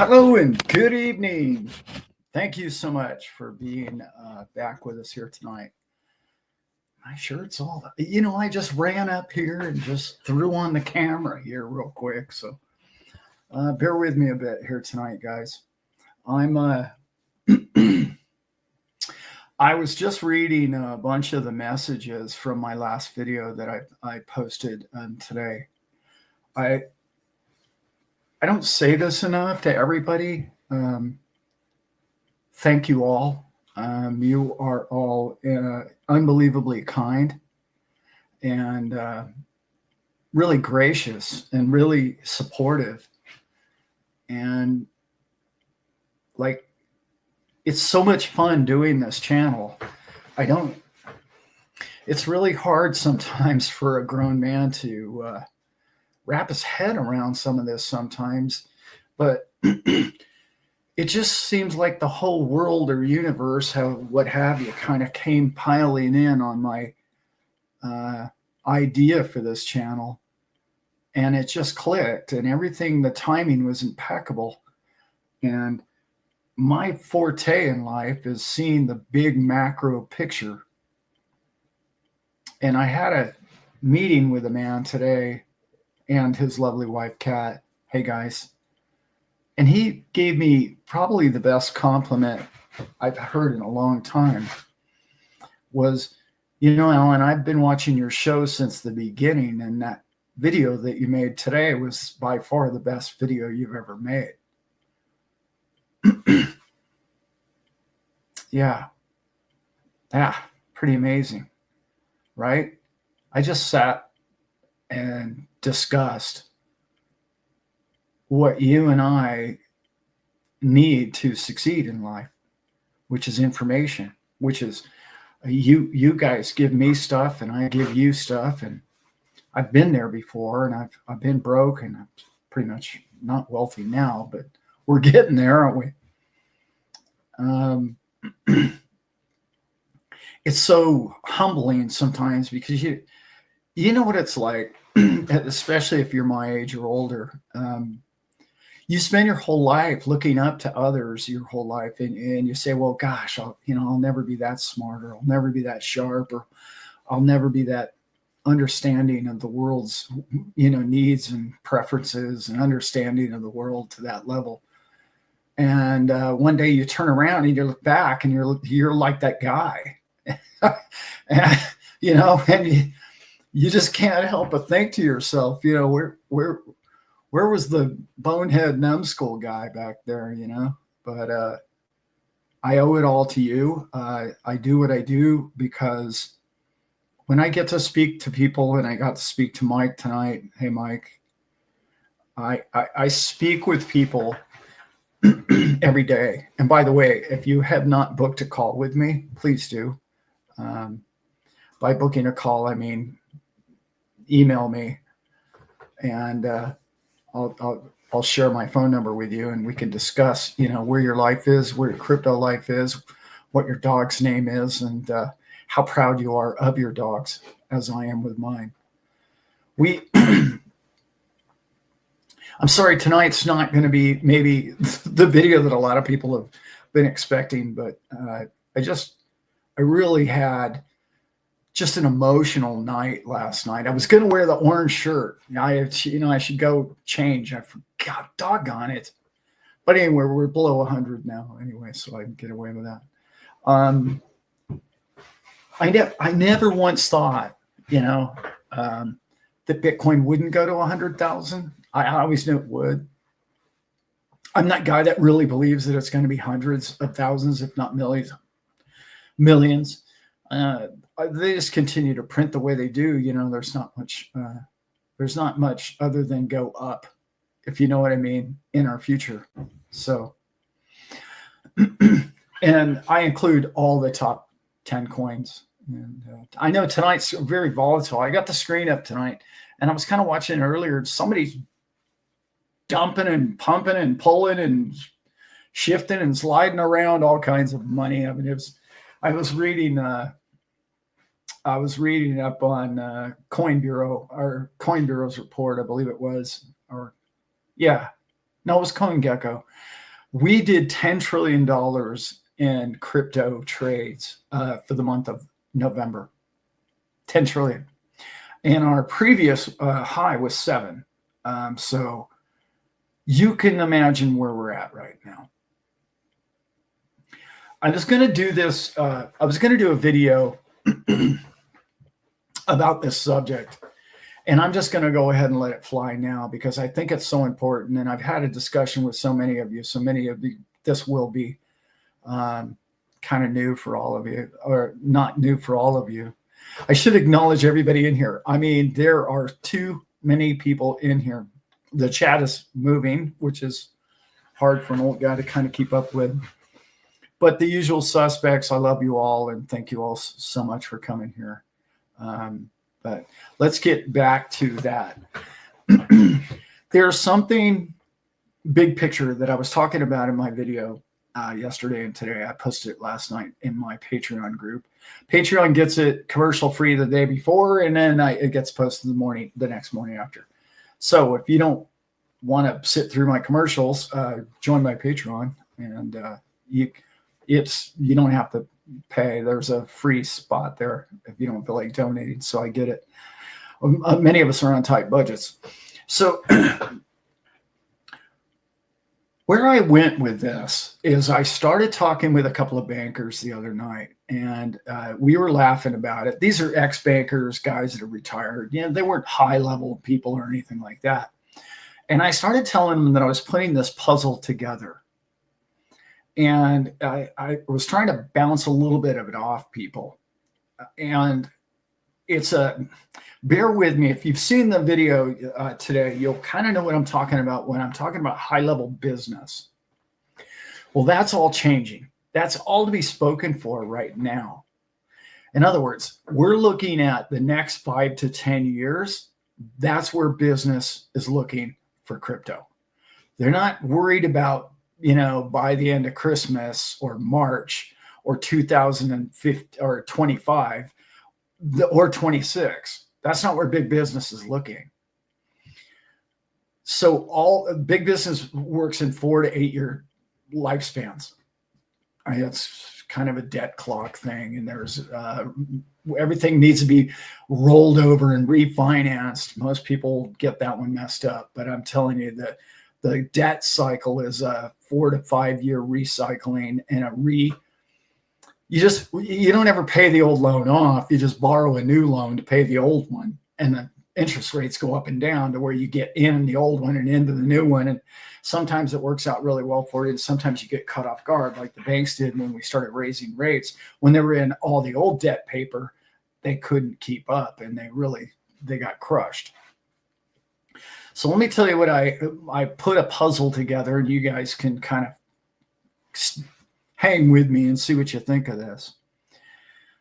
Hello and good evening. Thank you so much for being back with us here tonight. My shirt's all, I just ran up here and just threw on the camera here real quick. So bear with me a bit here tonight, guys. I was just reading a bunch of the messages from my last video that I posted today. I don't say this enough to everybody. Thank you all. You are all unbelievably kind and really gracious and really supportive. And like, it's so much fun doing this channel. It's really hard sometimes for a grown man to wrap his head around some of this sometimes, but it just seems like the whole world or universe, what have you, kind of came piling in on my idea for this channel, and it just clicked, and everything, the timing was impeccable. And my forte in life is seeing the big macro picture. And I had a meeting with a man today and his lovely wife, Kat. Hey, guys. And he gave me probably the best compliment I've heard in a long time was, Allan, I've been watching your show since the beginning, and that video that you made today was by far the best video you've ever made. Yeah, pretty amazing, right? I just sat and discussed what you and I need to succeed in life, which is information, which is you guys give me stuff and I give you stuff. And I've been there before, and I've been broke, and I'm pretty much not wealthy now, but we're getting there, aren't we? It's so humbling sometimes because you know what it's like, especially if you're my age or older. You spend your whole life looking up to others your whole life, and you say, well, gosh, I'll never be that smart, or I'll never be that sharp, or I'll never be that understanding of the world's needs and preferences, and understanding of the world to that level. And one day you turn around and you look back and you're like that guy. And you just can't help but think to yourself, where was the bonehead numbskull guy back there, But I owe it all to you. I do what I do because when I get to speak to people, and I got to speak to Mike tonight. Hey, Mike, I speak with people every day. And by the way, if you have not booked a call with me, please do. By booking a call, I mean email me, and I'll share my phone number with you, and we can discuss, where your life is, where your crypto life is, what your dog's name is, and how proud you are of your dogs, as I am with mine. I'm sorry, tonight's not going to be maybe the video that a lot of people have been expecting, but I really had just an emotional night last night. I was going to wear the orange shirt. I should go change. I forgot, doggone it. But anyway, we're below 100 now anyway, so I can get away with that. I never once thought, that Bitcoin wouldn't go to 100,000. I always knew it would. I'm that guy that really believes that it's going to be hundreds of thousands, if not millions. They just continue to print the way they do. There's not much other than go up, if you know what I mean, in our future. So, and I include all the top 10 coins. And I know tonight's very volatile. I got the screen up tonight, and I was kind of watching it earlier. Somebody's dumping and pumping and pulling and shifting and sliding around all kinds of money. I mean, I was reading up on Coin Bureau, or Coin Bureau's report, I believe it was, No, it was CoinGecko. We did $10 trillion in crypto trades for the month of November. 10 trillion. And our previous high was 7. So you can imagine where we're at right now. I'm just going to do this. I was going to do a video about this subject, and I'm just going to go ahead and let it fly now because I think it's so important. And I've had a discussion with so many of you. This will be kind of new for all of you, or not new for all of you. I should acknowledge everybody in here. I mean, there are too many people in here. The chat is moving, which is hard for an old guy to kind of keep up with. But the usual suspects, I love you all and thank you all so much for coming here. But let's get back to that. There's something big picture that I was talking about in my video yesterday and today. I posted it last night in my Patreon group. Patreon gets it commercial free the day before, and then it gets posted the next morning after. So if you don't want to sit through my commercials, join my Patreon, and you don't have to pay. There's a free spot there if you don't feel like donating. So I get it. Many of us are on tight budgets. So where I went with this is I started talking with a couple of bankers the other night, and we were laughing about it. These are ex-bankers, guys that are retired. They weren't high-level people or anything like that. And I started telling them that I was putting this puzzle together. And I was trying to bounce a little bit of it off people. And bear with me. If you've seen the video today, you'll kind of know what I'm talking about when I'm talking about high-level business. Well, that's all changing. That's all to be spoken for right now. In other words, we're looking at the next 5 to 10 years. That's where business is looking for crypto. They're not worried about, by the end of Christmas or March or 2050 or 25 or 26. That's not where big business is looking. So all big business works in 4 to 8 year lifespans. It's kind of a debt clock thing, and there's everything needs to be rolled over and refinanced. Most people get that one messed up, but I'm telling you that the debt cycle is a 4 to 5 year recycling, and you don't ever pay the old loan off. You just borrow a new loan to pay the old one, and the interest rates go up and down to where you get in the old one and into the new one. And sometimes it works out really well for you, and sometimes you get caught off guard, like the banks did when we started raising rates. When they were in all the old debt paper, they couldn't keep up, and they got crushed. So let me tell you what I put a puzzle together, and you guys can kind of hang with me and see what you think of this.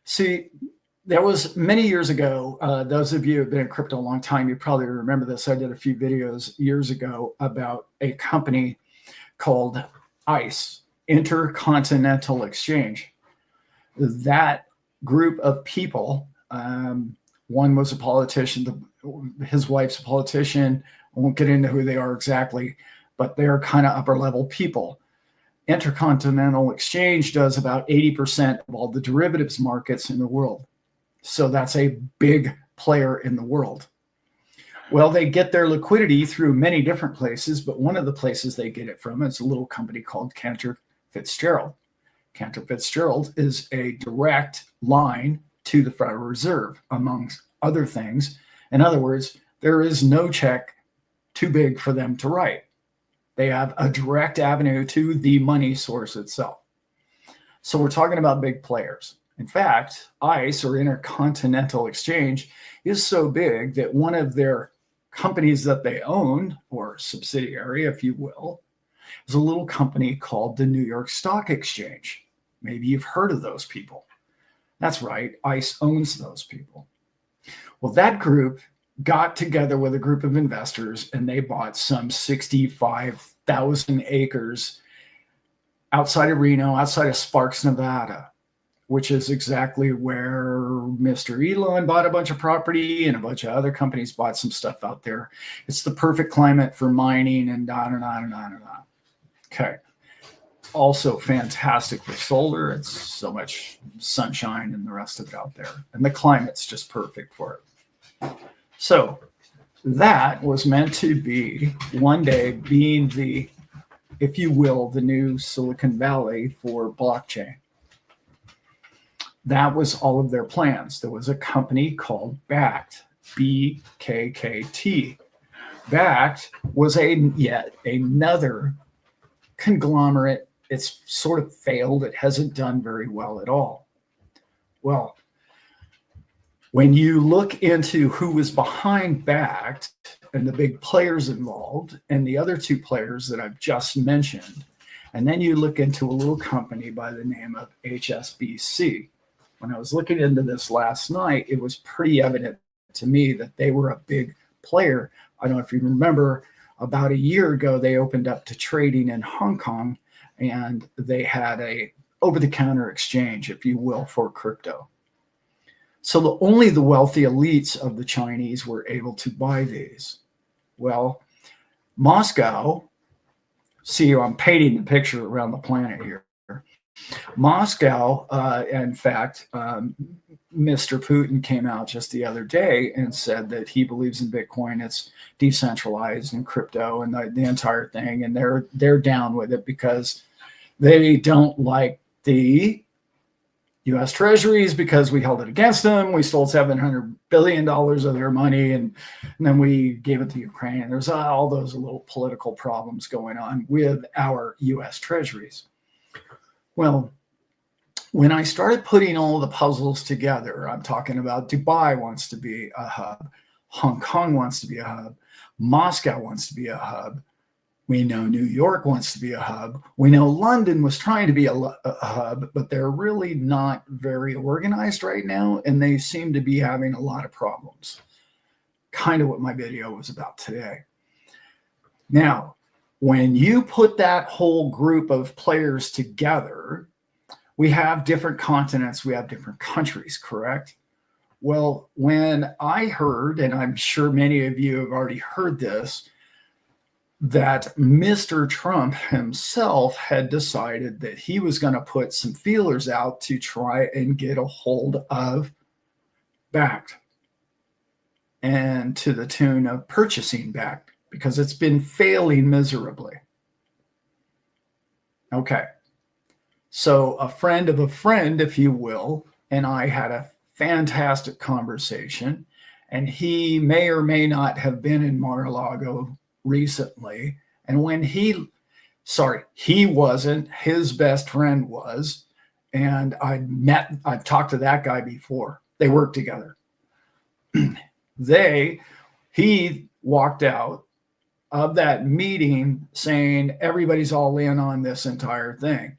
See, there was many years ago, those of you who have been in crypto a long time, you probably remember this. I did a few videos years ago about a company called ICE, Intercontinental Exchange. That group of people, one was a politician, his wife's a politician. I won't get into who they are exactly, but they're kind of upper level people. Intercontinental Exchange does about 80% of all the derivatives markets in the world. So that's a big player in the world. Well, they get their liquidity through many different places, but one of the places they get it from is a little company called Cantor Fitzgerald. Cantor Fitzgerald is a direct line to the Federal Reserve, amongst other things. In other words, there is no check too big for them to write. They have a direct avenue to the money source itself. So we're talking about big players. In fact, ICE, or Intercontinental Exchange, is so big that one of their companies that they own, or subsidiary, if you will, is a little company called the New York Stock Exchange. Maybe you've heard of those people. That's right, ICE owns those people. Well, that group got together with a group of investors, and they bought some 65,000 acres outside of Reno, outside of Sparks, Nevada. which is exactly where Mr. Elon bought a bunch of property and a bunch of other companies bought some stuff out there. It's the perfect climate for mining and on and on and on and on. Okay. Also fantastic for solar. It's so much sunshine and the rest of it out there. And the climate's just perfect for it. So that was meant to be one day being the, if you will, the new Silicon Valley for blockchain. That was all of their plans. There was a company called Bakkt, BKKT. Bakkt was yet another conglomerate. It's sort of failed. It hasn't done very well at all. Well, when you look into who was behind Bakkt and the big players involved and the other two players that I've just mentioned, and then you look into a little company by the name of HSBC. When I was looking into this last night, it was pretty evident to me that they were a big player. I don't know if you remember, about a year ago, they opened up to trading in Hong Kong, and they had a over-the-counter exchange, if you will, for crypto. So only the wealthy elites of the Chinese were able to buy these. Well, Moscow, see, I'm painting the picture around the planet here. Moscow, in fact, Mr. Putin came out just the other day and said that he believes in Bitcoin. It's decentralized and crypto and the entire thing. And they're down with it because they don't like the U.S. treasuries because we held it against them. We stole $700 billion of their money and then we gave it to Ukraine. There's all those little political problems going on with our U.S. treasuries. Well, when I started putting all the puzzles together, I'm talking about Dubai wants to be a hub, Hong Kong wants to be a hub, Moscow wants to be a hub. We know New York wants to be a hub. We know London was trying to be a hub, but they're really not very organized right now, and they seem to be having a lot of problems. Kind of what my video was about today. Now, when you put that whole group of players together, we have different continents, we have different countries, correct? Well, when I heard, and I'm sure many of you have already heard this, that Mr. Trump himself had decided that he was going to put some feelers out to try and get a hold of Bakkt, and to the tune of purchasing Bakkt, because it's been failing miserably. Okay. So a friend of a friend, if you will, and I had a fantastic conversation, and he may or may not have been in Mar-a-Lago recently. And when he wasn't, his best friend was, and I've talked to that guy before. They worked together. He walked out of that meeting saying everybody's all in on this entire thing.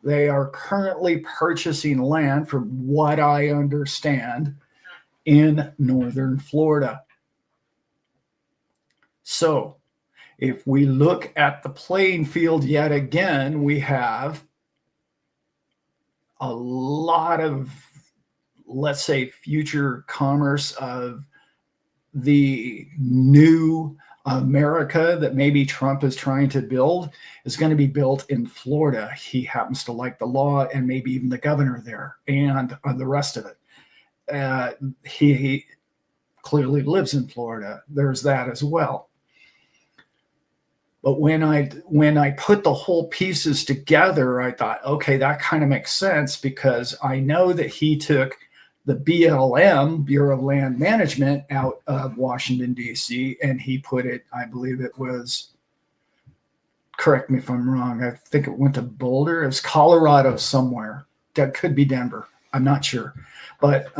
They are currently purchasing land, from what I understand, in northern Florida. So if we look at the playing field yet again, we have a lot of, let's say, future commerce of the new America that maybe Trump is trying to build is going to be built in Florida. He happens to like the law and maybe even the governor there and the rest of it. He clearly lives in Florida. There's that as well. But when I put the whole pieces together, I thought, okay, that kind of makes sense, because I know that he took the BLM, Bureau of Land Management, out of Washington, D.C., and he put it, I believe it was, correct me if I'm wrong, I think it went to Boulder. It was Colorado somewhere. That could be Denver. I'm not sure. But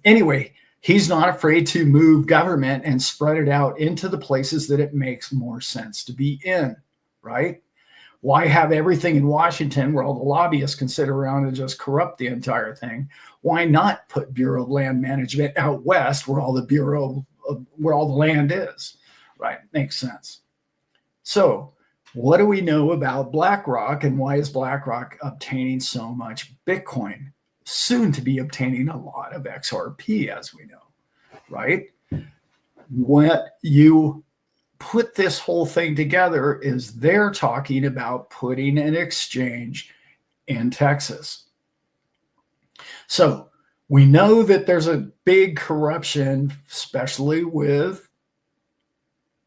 anyway, he's not afraid to move government and spread it out into the places that it makes more sense to be in, right? Why have everything in Washington where all the lobbyists can sit around and just corrupt the entire thing? Why not put Bureau of Land Management out west where all the land is, right? Makes sense. So what do we know about BlackRock, and why is BlackRock obtaining so much Bitcoin? soon to be obtaining a lot of XRP, as we know, right? What you put this whole thing together is they're talking about putting an exchange in Texas. So we know that there's a big corruption, especially with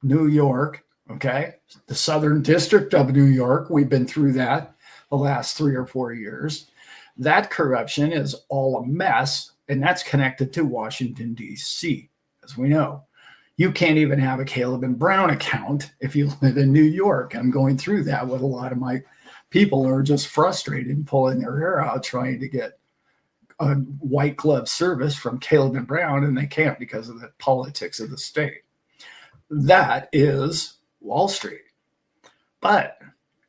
New York, okay? The Southern District of New York, we've been through that the last 3 or 4 years. That corruption is all a mess, and that's connected to Washington, D.C., as we know. You can't even have a Caleb and Brown account if you live in New York. I'm going through that with a lot of my people who are just frustrated and pulling their hair out trying to get a white glove service from Caleb and Brown, and they can't because of the politics of the state. That is Wall Street. But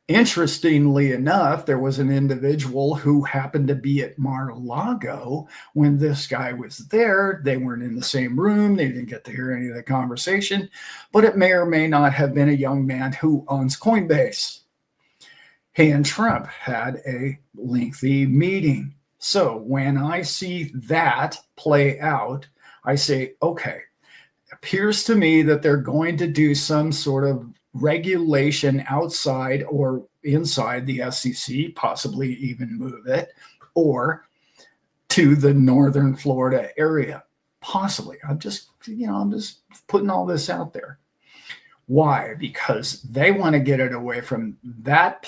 interestingly enough, there was an individual who happened to be at Mar-a-Lago when this guy was there. They weren't in the same room. They didn't get to hear any of the conversation, but it may or may not have been a young man who owns Coinbase. He and Trump had a lengthy meeting. So when I see that play out, I say, okay, appears to me that they're going to do some sort of regulation outside or inside the SEC, possibly even move it, or to the northern Florida area, possibly. I'm just putting all this out there. Why? Because they want to get it away from that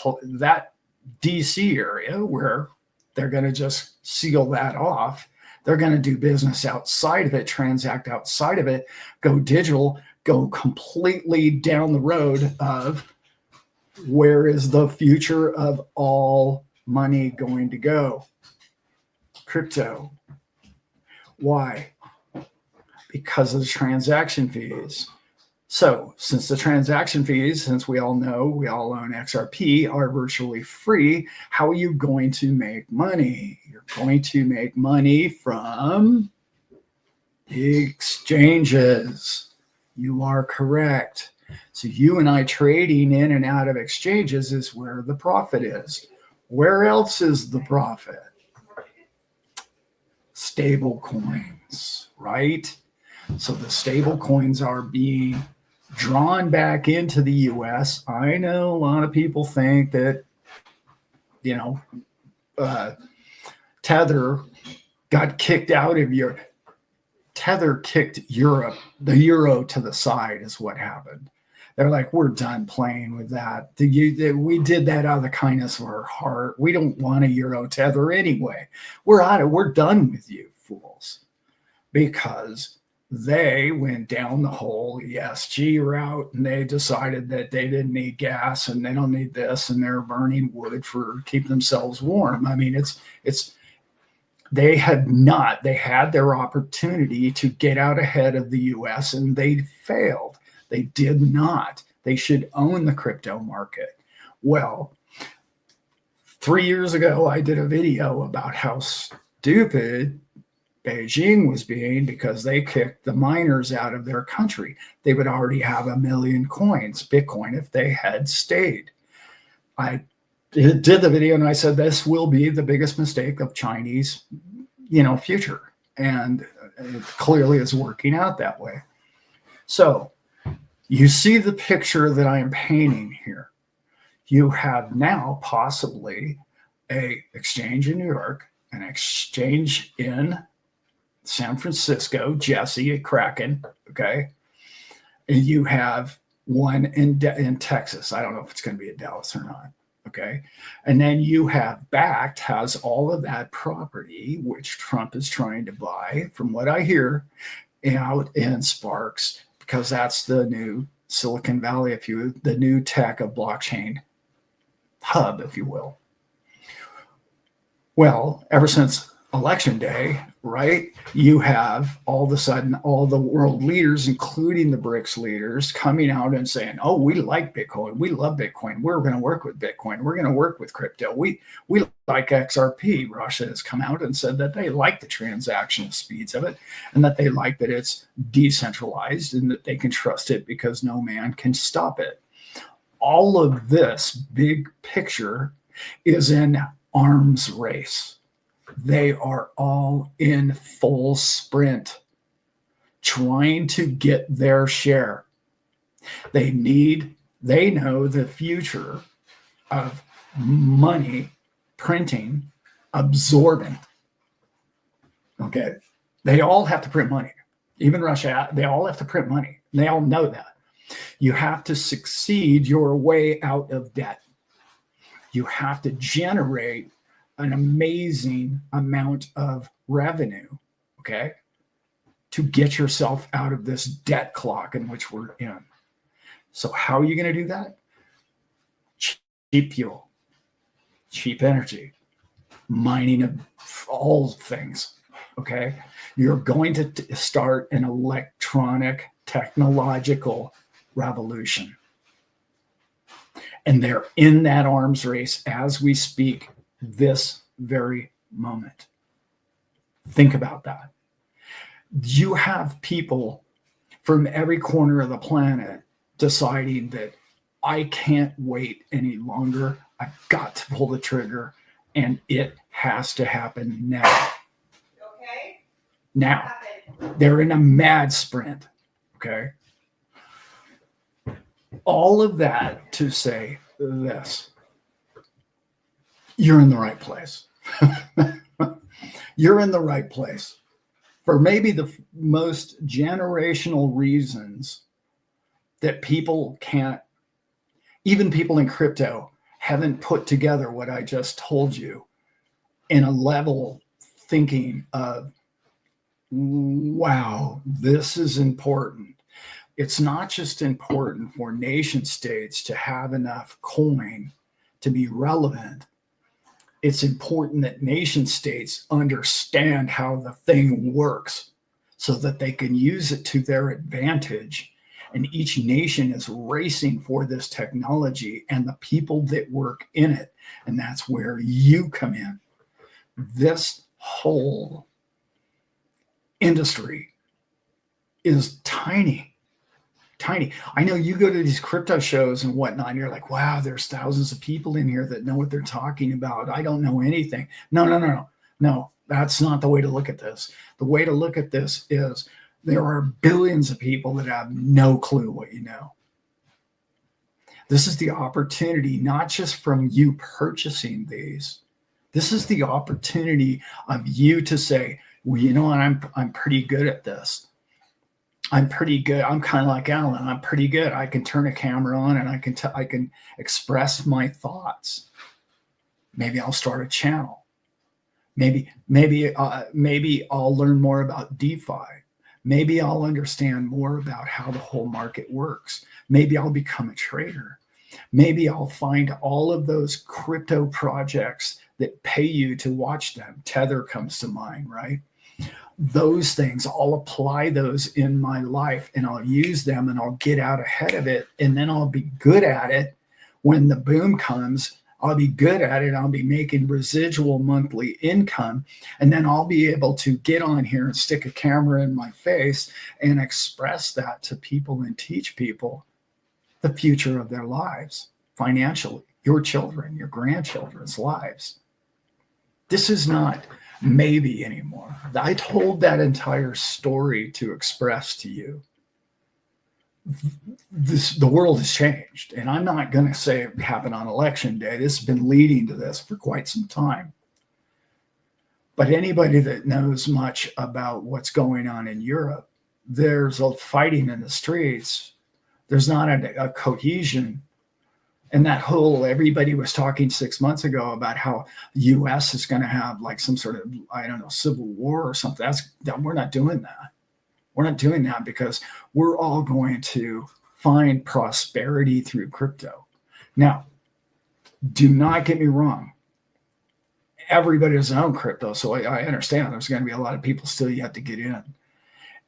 DC area where they're going to just seal that off. They're going to do business outside of it, transact outside of it, go digital, go completely down the road of where is the future of all money going to go? Crypto. Why? Because of the transaction fees. So since the transaction fees, since we all know, we all own XRP, are virtually free, how are you going to make money? You're going to make money from the exchanges. You are correct. So you and I trading in and out of exchanges is where the profit is. Where else is the profit? Stable coins, right? So the stable coins are being drawn back into the U.S. I know a lot of people think that, Tether got kicked out of Europe. Tether kicked Europe, the euro to the side is what happened. They're like, we're done playing with that. We did that out of the kindness of our heart. We don't want a euro tether anyway. We're done with you fools. Because they went down the whole ESG route and they decided that they didn't need gas and they don't need this and they're burning wood for keep themselves warm. I mean, they had their opportunity to get out ahead of the US and they failed. They did not. They should own the crypto market. Well, 3 years ago, I did a video about how stupid Beijing was being because they kicked the miners out of their country. They would already have 1 million coins, Bitcoin, if they had stayed. I did the video and I said, this will be the biggest mistake of Chinese, future. And it clearly is working out that way. So you see the picture that I am painting here. You have now possibly a exchange in New York, an exchange in San Francisco, Jesse at Kraken, okay? And you have one in Texas. I don't know if it's going to be in Dallas or not, okay? And then you have Bakkt has all of that property, which Trump is trying to buy, from what I hear, out in Sparks, because that's the new Silicon Valley, the new tech of blockchain hub, if you will. Well, ever since Election Day, right, you have all of a sudden all the world leaders, including the BRICS leaders, coming out and saying, oh, we like Bitcoin. We love Bitcoin. We're going to work with Bitcoin. We're going to work with crypto. We like XRP. Russia has come out and said that they like the transaction speeds of it and that they like that it's decentralized and that they can trust it because no man can stop it. All of this big picture is an arms race. They are all in full sprint, trying to get their share. They know the future of money printing, absorbing. Okay. They all have to print money. Even Russia, they all have to print money. They all know that. You have to succeed your way out of debt. You have to generate an amazing amount of revenue, okay, to get yourself out of this debt clock in which we're in. So how are you going to do that? Cheap fuel, cheap energy, mining of all things, okay? You're going to start an electronic technological revolution. And they're in that arms race as we speak this very moment. Think about that. You have people from every corner of the planet deciding that I can't wait any longer. I've got to pull the trigger, and it has to happen now. Okay? Now. They're in a mad sprint. Okay? All of that to say this. You're in the right place. You're in the right place for maybe the most generational reasons that people can't, even people in crypto haven't put together what I just told you in a level thinking of, wow, this is important. It's not just important for nation states to have enough coin to be relevant. It's important that nation states understand how the thing works so that they can use it to their advantage. And each nation is racing for this technology and the people that work in it. And that's where you come in. This whole industry is tiny. I know you go to these crypto shows and whatnot, and you're like, wow, there's thousands of people in here that know what they're talking about. I don't know anything. No, that's not the way to look at this. The way to look at this is there are billions of people that have no clue what you know. This is the opportunity, not just from you purchasing these. This is the opportunity of you to say, well, you know what, I'm pretty good at this. I'm pretty good. I'm kind of like Allan. I'm pretty good. I can turn a camera on and I can express my thoughts. Maybe I'll start a channel. Maybe I'll learn more about DeFi. Maybe I'll understand more about how the whole market works. Maybe I'll become a trader. Maybe I'll find all of those crypto projects that pay you to watch them. Tether comes to mind, right? Those things, I'll apply those in my life and I'll use them and I'll get out ahead of it. And then I'll be good at it when the boom comes. I'll be good at it. I'll be making residual monthly income. And then I'll be able to get on here and stick a camera in my face and express that to people and teach people the future of their lives financially, your children, your grandchildren's lives. This is not maybe anymore. I told that entire story to express to you. The world has changed, and I'm not going to say it happened on election day. This has been leading to this for quite some time. But anybody that knows much about what's going on in Europe, there's a fighting in the streets. There's not a cohesion. And that whole, everybody was talking 6 months ago about how the U.S. is going to have like some sort of, I don't know, civil war or something. We're not doing that. We're not doing that because we're all going to find prosperity through crypto. Now, do not get me wrong. Everybody doesn't own crypto, so I understand there's going to be a lot of people still yet to get in.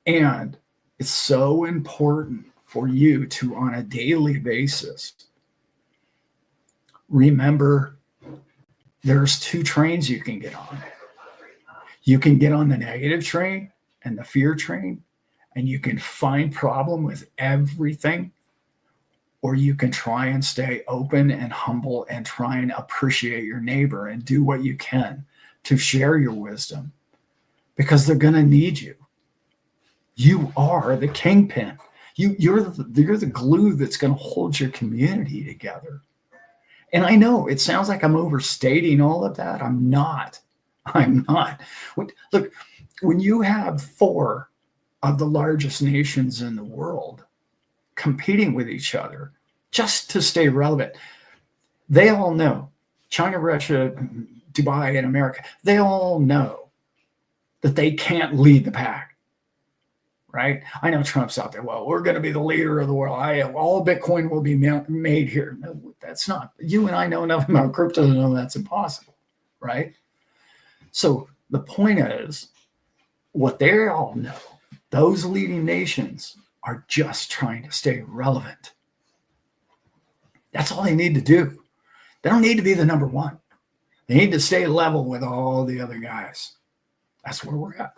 And it's so important for you to, on a daily basis, remember there's two trains you can get on. You can get on the negative train and the fear train, and you can find problem with everything, or you can try and stay open and humble and try and appreciate your neighbor and do what you can to share your wisdom because they're going to need you. You are the kingpin. You're the glue that's going to hold your community together. And I know it sounds like I'm overstating all of that. I'm not. Look, when you have 4 of the largest nations in the world competing with each other just to stay relevant, they all know, China, Russia, Dubai, and America, they all know that they can't lead the pack. Right? I know Trump's out there. Well, we're going to be the leader of the world. All Bitcoin will be made here. No, that's not. You and I know enough about crypto to know that's impossible, right? So the point is, what they all know, those leading nations are just trying to stay relevant. That's all they need to do. They don't need to be the number one. They need to stay level with all the other guys. That's where we're at.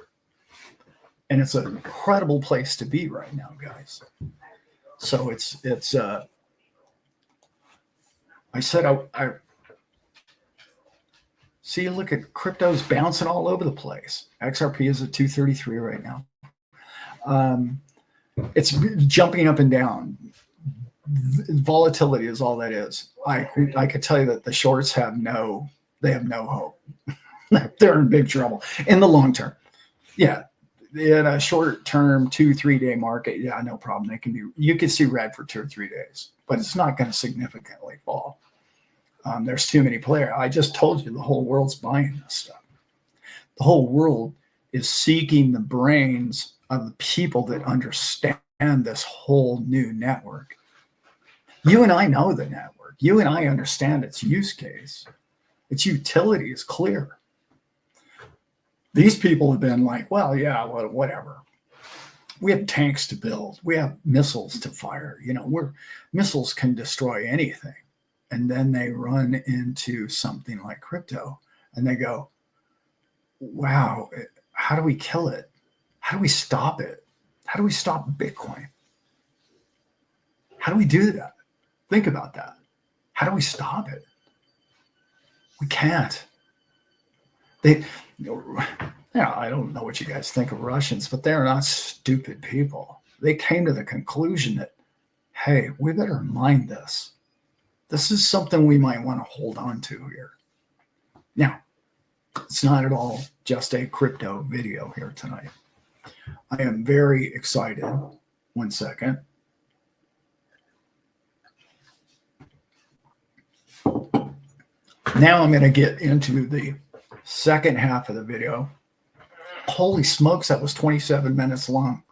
And it's an incredible place to be right now, guys. So it's I said, I see, look at crypto's bouncing all over the place. XRP is at 233 right now. It's jumping up and down. Volatility is all that is. I could tell you that the shorts have no hope. They're in big trouble in the long term. Yeah. In a short-term 2-3 day market, yeah, no problem. You can see red for 2 or 3 days, but it's not going to significantly fall. There's too many players. I just told you the whole world's buying this stuff. The whole world is seeking the brains of the people that understand this whole new network. You and I know the network. You and I understand its use case. Its utility is clear. These people have been like, well, yeah, whatever. We have tanks to build. We have missiles to fire. Missiles can destroy anything. And then they run into something like crypto and they go, wow, how do we kill it? How do we stop it? How do we stop Bitcoin? How do we do that? Think about that. How do we stop it? We can't. I don't know what you guys think of Russians, but they're not stupid people. They came to the conclusion that, hey, we better mind this. This is something we might want to hold on to here. Now, it's not at all just a crypto video here tonight. I am very excited. One second. Now I'm going to get into the second half of the video. Holy smokes, that was 27 minutes long.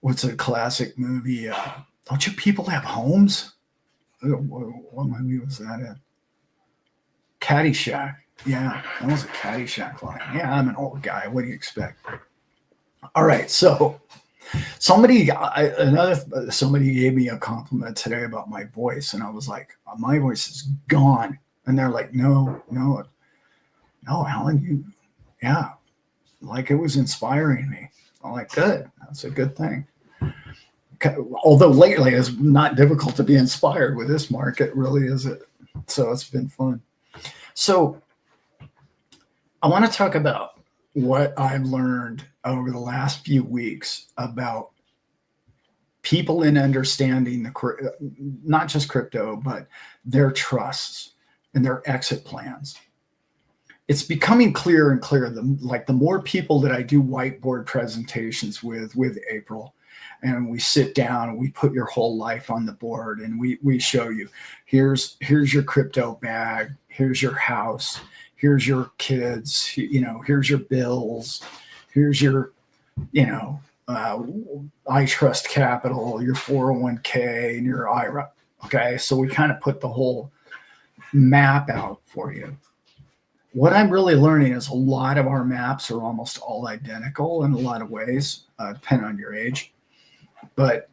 What's a classic movie? Don't you people have homes? What movie was that in? Caddyshack. Yeah, that was a Caddyshack line. Yeah, I'm an old guy. What do you expect? All right, so somebody gave me a compliment today about my voice, and I was like, my voice is gone. And they're like, no, Allan, like it was inspiring me. I'm like, good, that's a good thing. Although lately it's not difficult to be inspired with this market, really, is it? So it's been fun. So I want to talk about what I've learned over the last few weeks about people in understanding not just crypto, but their trusts and their exit plans. It's becoming clearer and clearer. The more people that I do whiteboard presentations with April, and we sit down and we put your whole life on the board and we show you, here's your crypto bag, here's your house, here's your kids, here's your bills, here's your, I Trust Capital, your 401k and your IRA. Okay. So we kind of put the whole map out for you. What I'm really learning is a lot of our maps are almost all identical in a lot of ways, depending on your age. But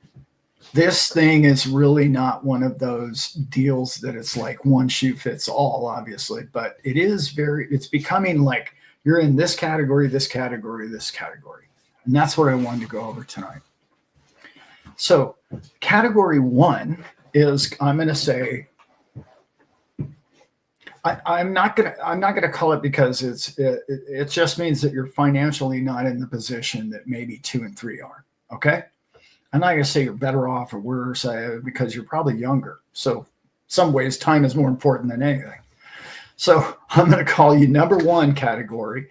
this thing is really not one of those deals that it's like one shoe fits all, obviously. But it's becoming like you're in this category, this category, this category. And that's what I wanted to go over tonight. So category one is, I'm going to say, I'm not gonna call it because it just means that you're financially not in the position that maybe 2 and 3 are. Okay, I'm not gonna say you're better off or worse because you're probably younger. So some ways time is more important than anything. So I'm gonna call you number 1 category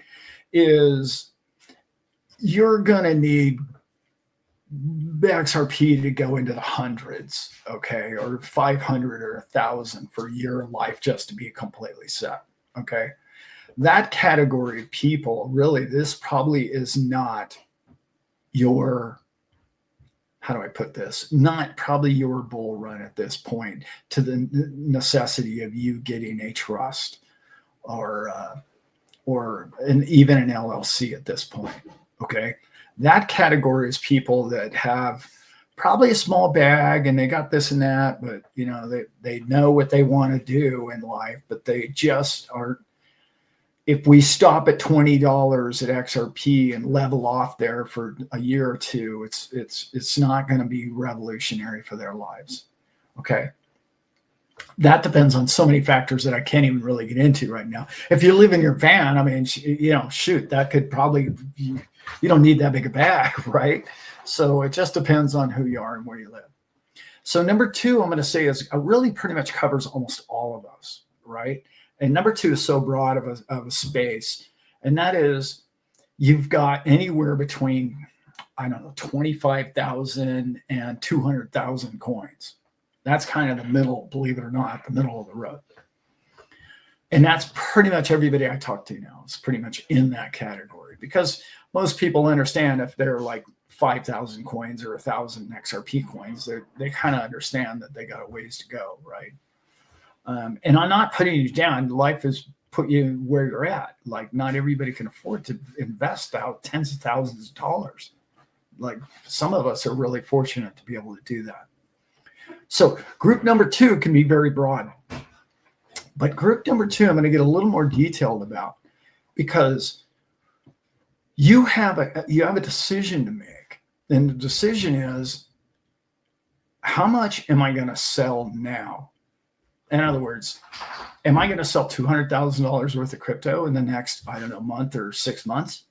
is you're gonna need XRP to go into the hundreds, okay, or 500 or 1,000 for your life just to be completely set, okay? That category of people, really, this probably is not your, how do I put this? Not probably your bull run at this point to the necessity of you getting a trust or even an LLC at this point, okay? That category is people that have probably a small bag and they got this and that, but you know, they know what they want to do in life, but they just aren't. If we stop at $20 at XRP and level off there for a year or two, it's not going to be revolutionary for their lives. Okay. That depends on so many factors that I can't even really get into right now. If you live in your van, I mean, you know, shoot, that could probably, you don't need that big a bag, right? So it just depends on who you are and where you live. So number 2, I'm going to say is really pretty much covers almost all of those, right? And number 2 is so broad of a space. And that is you've got anywhere between, I don't know, 25,000 and 200,000 coins. That's kind of the middle, believe it or not, the middle of the road. And that's pretty much everybody I talk to now is pretty much in that category, because most people understand if they're like 5,000 coins or 1,000 XRP coins, they kind of understand that they got a ways to go, right? And I'm not putting you down. Life has put you where you're at. Like not everybody can afford to invest out tens of thousands of dollars. Like some of us are really fortunate to be able to do that. So group number 2 can be very broad, but group number 2, I'm going to get a little more detailed about, because you have a decision to make. And the decision is, how much am I going to sell now? In other words, am I going to sell $200,000 worth of crypto in the next, I don't know, month or 6 months?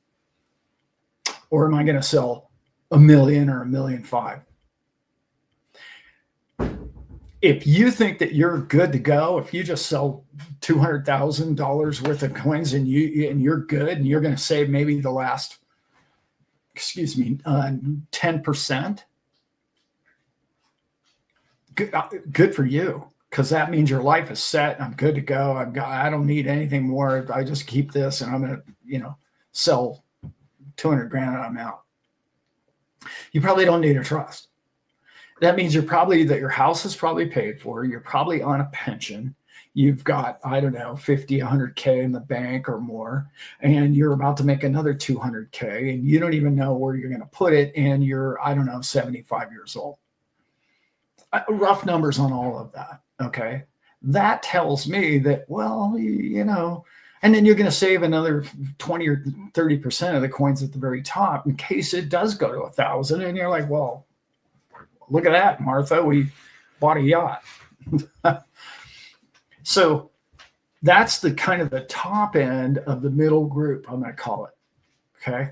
Or am I going to sell $1 million or $1.5 million? If you think that you're good to go, if you just sell $200,000 worth of coins and you're good and you're going to save maybe the last, 10%, good for you, because that means your life is set. I'm good to go. I don't need anything more. I just keep this and I'm going to, sell 200 grand and I'm out. You probably don't need a trust. That means your house is probably paid for. You're probably on a pension. You've got, I don't know, 50, 100K in the bank or more, and you're about to make another 200K, and you don't even know where you're going to put it, and you're, I don't know, 75 years old. Rough numbers on all of that, okay? That tells me that, well, and then you're going to save another 20 or 30% of the coins at the very top in case it does go to 1,000, and you're like, well, look at that, Martha, we bought a yacht. So that's the kind of the top end of the middle group, I'm going to call it. Okay.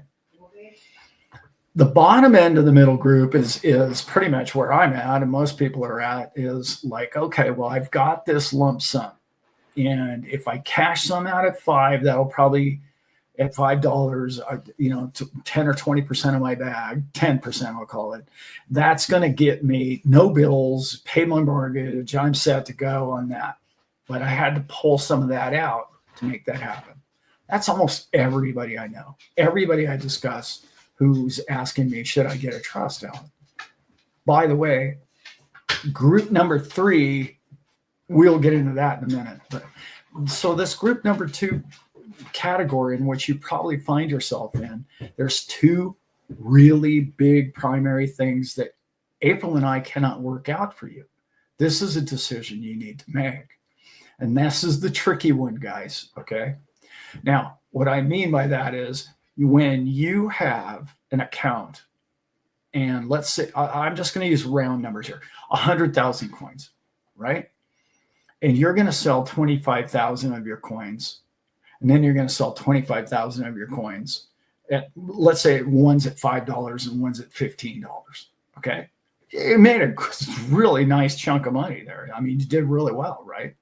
The bottom end of the middle group is pretty much where I'm at, and most people are at, is like, okay, well, I've got this lump sum. And if I cash some out at 5, that'll probably, at $5, 10 or 20% of my bag, 10% I'll call it, that's going to get me no bills, pay my mortgage, I'm set to go on that. But I had to pull some of that out to make that happen. That's almost everybody I know. Everybody I discuss who's asking me, should I get a trust, Allan? By the way, group number 3, we'll get into that in a minute. But so this group number 2 category in which you probably find yourself in, there's 2 really big primary things that April and I cannot work out for you. This is a decision you need to make. And this is the tricky one, guys, okay? Now, what I mean by that is when you have an account, and let's say, I'm just going to use round numbers here, 100,000 coins, right? and you're going to sell 25,000 of your coins, and then you're going to sell 25,000 of your coins at, let's say one's at $5 and one's at $15. Okay. It made a really nice chunk of money there. I mean, you did really well, right?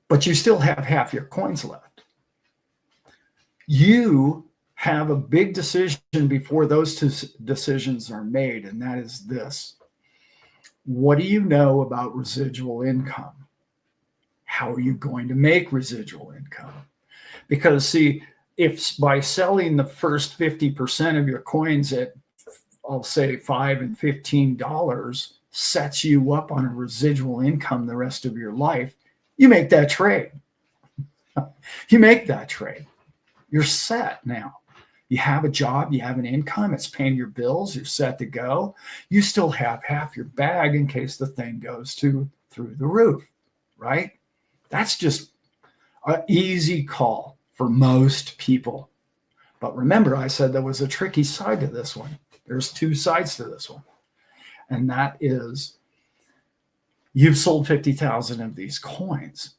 But you still have half your coins left. You have a big decision before those two decisions are made, and that is this. What do you know about residual income? How are you going to make residual income? Because see, if by selling the first 50% of your coins at, I'll say $5 and $15 sets you up on a residual income the rest of your life, you make that trade. You make that trade. You're set now. You have a job, you have an income, it's paying your bills, you're set to go. You still have half your bag in case the thing goes through the roof, right? That's just an easy call for most people. But remember, I said there was a tricky side to this one. There's two sides to this one. And that is, you've sold 50,000 of these coins.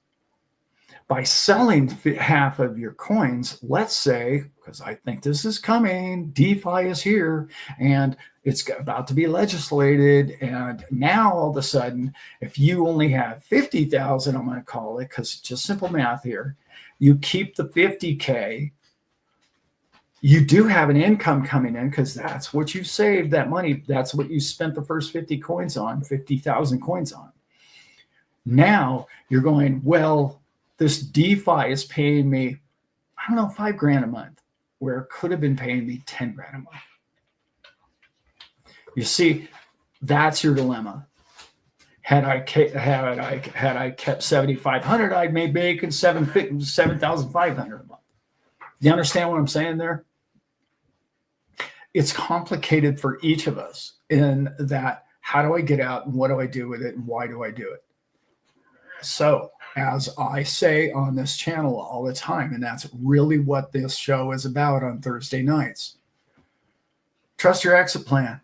By selling half of your coins, let's say, because I think this is coming, DeFi is here, and it's about to be legislated. And now all of a sudden, if you only have 50,000, I'm going to call it, because it's just simple math here, you keep the 50K. You do have an income coming in because that's what you saved, that money. That's what you spent the first 50 coins on, 50,000 coins on. Now you're going, well, this DeFi is paying me, I don't know, $5,000 a month, where it could have been paying me $10,000 a month. You see, that's your dilemma. Had I kept 7,500, I'd be making 7,500 a month. Do you understand what I'm saying there? It's complicated for each of us in that, how do I get out and what do I do with it and why do I do it? So, as I say on this channel all the time, and that's really what this show is about on Thursday nights, trust your exit plan.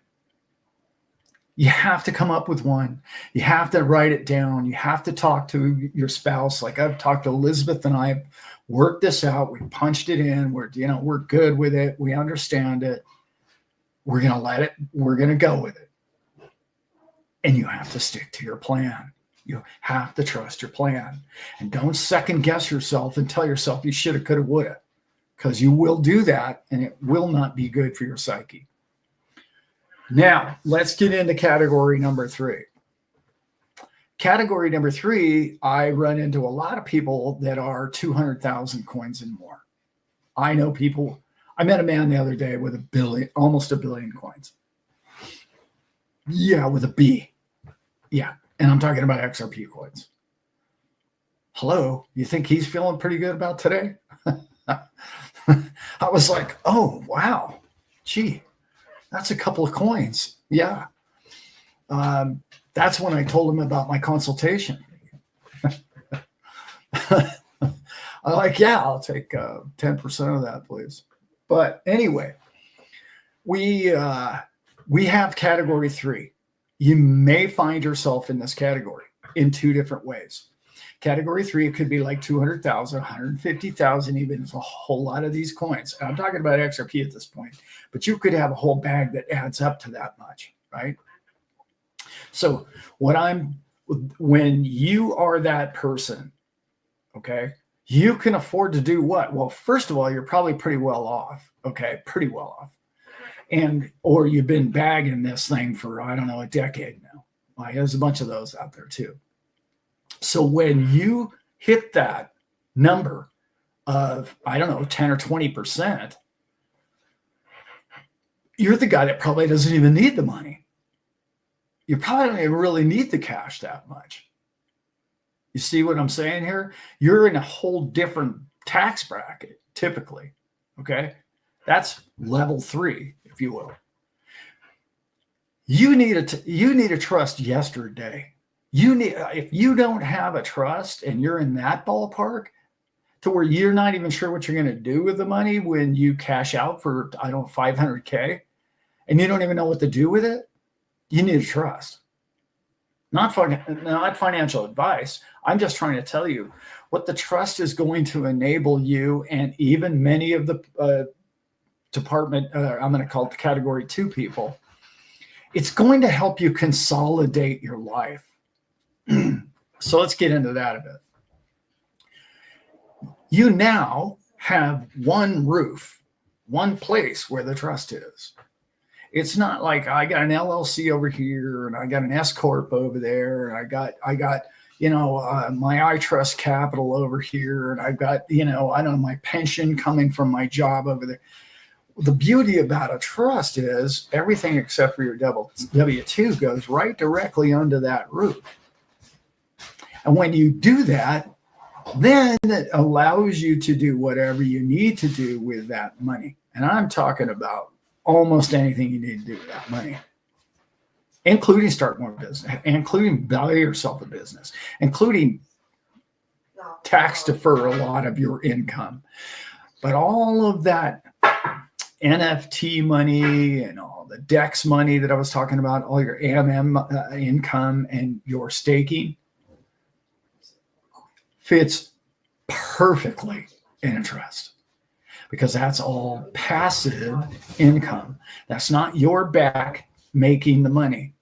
You have to come up with one. You have to write it down. You have to talk to your spouse. Like I've talked to Elizabeth and I've worked this out. We punched it in. We're good with it. We understand it. We're going to let it. We're going to go with it. And you have to stick to your plan. You have to trust your plan. And don't second guess yourself and tell yourself you shoulda, coulda, woulda, because you will do that and it will not be good for your psyche. Now, let's get into category number 3. Category number 3, I run into a lot of people that are 200,000 coins and more. I know people. I met a man the other day with almost a billion coins. Yeah, with a B. Yeah. And I'm talking about XRP coins. Hello, you think he's feeling pretty good about today? I was like, oh, wow. Gee, that's a couple of coins. Yeah. That's when I told him about my consultation. I'm like, yeah, I'll take 10% of that, please. But anyway, we have category 3. You may find yourself in this category in 2 different ways. Category 3, it could be like 200,000, 150,000, even. It's a whole lot of these coins. And I'm talking about XRP at this point, but you could have a whole bag that adds up to that much, right? So when you are that person, okay, you can afford to do what? Well, first of all, you're probably pretty well off, okay, pretty well off. Or you've been bagging this thing for, I don't know, a decade now. Well, there's a bunch of those out there too. So when you hit that number of, I don't know, 10 or 20%, you're the guy that probably doesn't even need the money. You probably don't even really need the cash that much. You see what I'm saying here? You're in a whole different tax bracket, typically, okay? That's level 3, if you will. You need a trust yesterday. If you don't have a trust and you're in that ballpark to where you're not even sure what you're going to do with the money when you cash out for, I don't know, 500K, and you don't even know what to do with it, you need a trust. not financial advice. I'm just trying to tell you what the trust is going to enable you, and even many of the department, I'm going to call it the category 2 people. It's going to help you consolidate your life. So let's get into that a bit. You now have one roof, one place where the trust is. It's not like I got an LLC over here and I got an S corp over there, and I got my iTrust Capital over here, and I've got I don't know, my pension coming from my job over there. The beauty about a trust is everything except for your W-2 goes right directly under that roof. And when you do that, then it allows you to do whatever you need to do with that money. And I'm talking about almost anything you need to do with that money, including start more business, including buy yourself a business, including tax defer a lot of your income. But all of that NFT money and all the DEX money that I was talking about, all your AMM income and your staking fits perfectly in a trust, because that's all passive income. That's not your back making the money.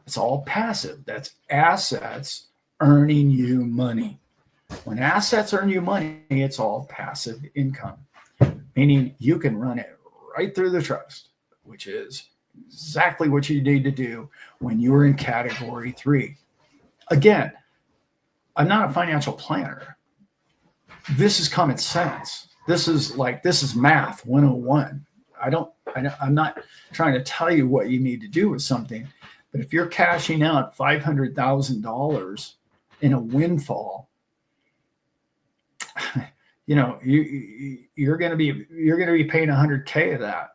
It's all passive. That's assets earning you money. When assets earn you money, it's all passive income, meaning you can run it right through the trust, which is exactly what you need to do when you're in category 3. Again, I'm not a financial planner. This is common sense. This is math 101. I'm not trying to tell you what you need to do with something, but if you're cashing out $500,000 in a windfall, you're going to be paying $100K of that,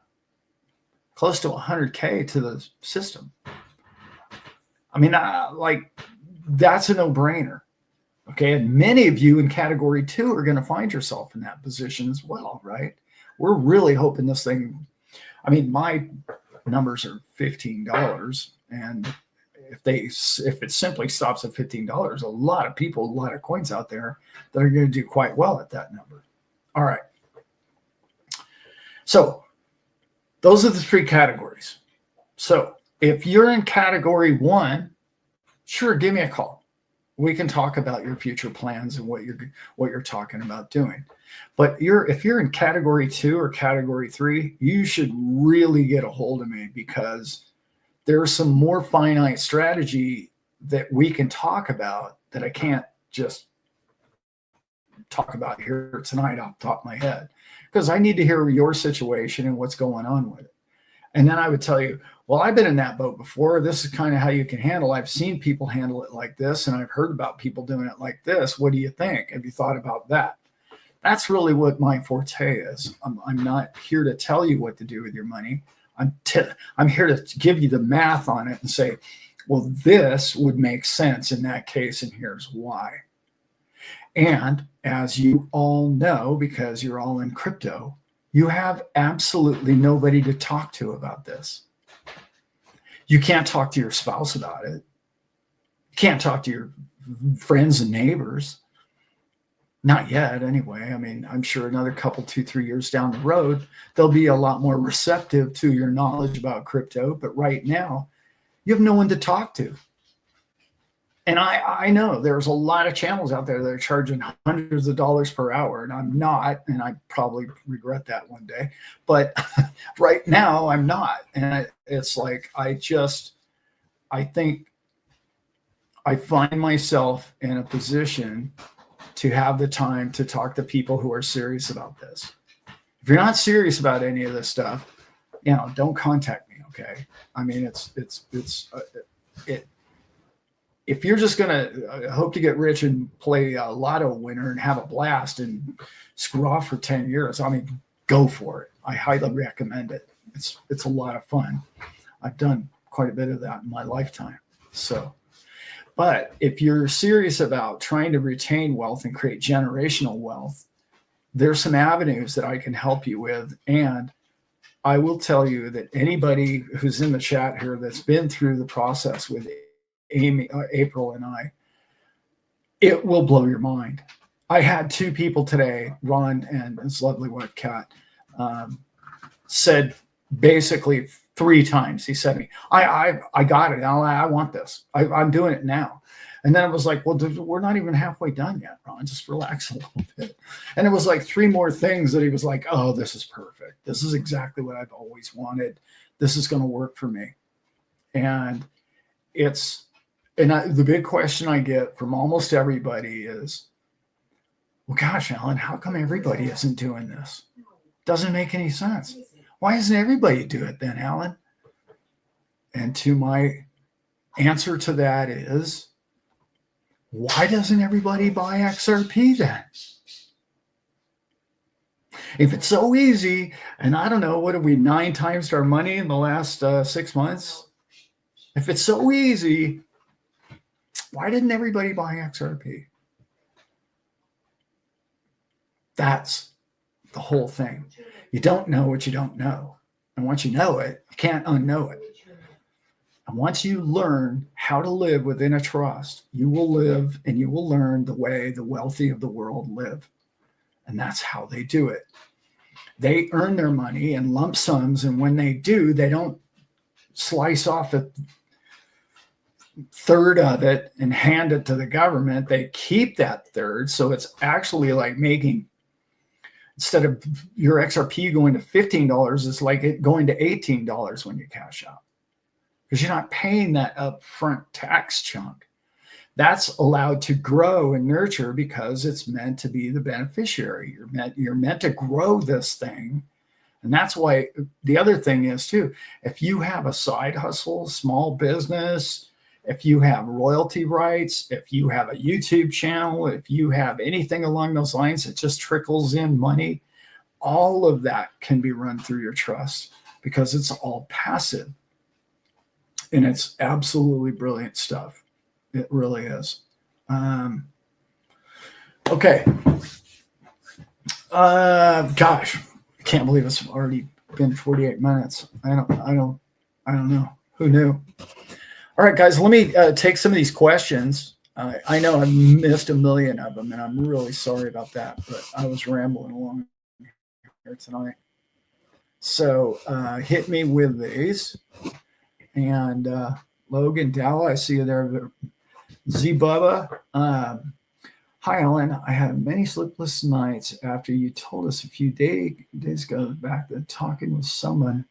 close to $100K to the system. I mean, that's a no-brainer. Okay, and many of you in category 2 are going to find yourself in that position as well, right? We're really hoping this thing. I mean, my numbers are $15, and if it simply stops at $15, a lot of people, a lot of coins out there that are going to do quite well at that number. All right. So those are the 3 categories. So if you're in category 1, sure, give me a call. We can talk about your future plans and what you're talking about doing. But if you're in category 2 or category 3, you should really get a hold of me, because there's some more finite strategy that we can talk about that I can't just talk about here tonight off the top of my head, because I need to hear your situation and what's going on with it. And then I would tell you, well, I've been in that boat before. This is kind of how you can handle. I've seen people handle it like this, and I've heard about people doing it like this. What do you think? Have you thought about that? That's really what my forte is. I'm not here to tell you what to do with your money. I'm here to give you the math on it and say, well, this would make sense in that case, and here's why. And as you all know, because you're all in crypto, you have absolutely nobody to talk to about this. You can't talk to your spouse about it. You can't talk to your friends and neighbors. Not yet, anyway. I mean, I'm sure another couple, 2-3 years down the road, they'll be a lot more receptive to your knowledge about crypto. But right now, you have no one to talk to. And I know there's a lot of channels out there that are charging hundreds of dollars per hour, and I'm not, and I probably regret that one day. But right now, I'm not. And it's like, I think I find myself in a position to have the time to talk to people who are serious about this. If you're not serious about any of this stuff, don't contact me. Okay. I mean, if you're just going to hope to get rich and play a lotto winner and have a blast and screw off for 10 years, I mean, go for it. I highly recommend it. It's a lot of fun. I've done quite a bit of that in my lifetime. But if you're serious about trying to retain wealth and create generational wealth, there's some avenues that I can help you with. And I will tell you that anybody who's in the chat here that's been through the process with April and I, it will blow your mind. I had two people today, Ron and his lovely wife, Kat, said basically 3 times. He said to me, I got it, Allan. I want this. I'm doing it now. And then it was like, well, we're not even halfway done yet, Ron. Just relax a little bit. And it was like 3 more things that he was like, oh, this is perfect. This is exactly what I've always wanted. This is going to work for me. And the big question I get from almost everybody is, well, gosh, Allan, how come everybody isn't doing this? Doesn't make any sense. Why doesn't everybody do it then, Allan? And to my answer to that is, why doesn't everybody buy XRP then? If it's so easy, and I don't know, what have we 9 times our money in the last 6 months? If it's so easy, why didn't everybody buy XRP? That's the whole thing. You don't know what you don't know. And once you know it, you can't unknow it. And once you learn how to live within a trust, you will live and you will learn the way the wealthy of the world live. And that's how they do it. They earn their money in lump sums. And when they do, they don't slice off a third of it and hand it to the government. They keep that third. So it's actually like making, instead of your XRP going to $15, it's like it going to $18 when you cash out, because you're not paying that upfront tax chunk. That's allowed to grow and nurture because it's meant to be the beneficiary. You're meant to grow this thing. And that's why the other thing is too, if you have a side hustle, small business, if you have royalty rights, if you have a YouTube channel, if you have anything along those lines that just trickles in money, all of that can be run through your trust because it's all passive. And it's absolutely brilliant stuff. It really is. Okay. Gosh, I can't believe it's already been 48 minutes. I don't know. Who knew? All right, guys, let me take some of these questions. I know I missed a million of them, and I'm really sorry about that, but I was rambling along here tonight. So hit me with these. And Logan, Dow, I see you there. Z Bubba. Hi, Allan. I had many sleepless nights after you told us a few days ago back that talking with someone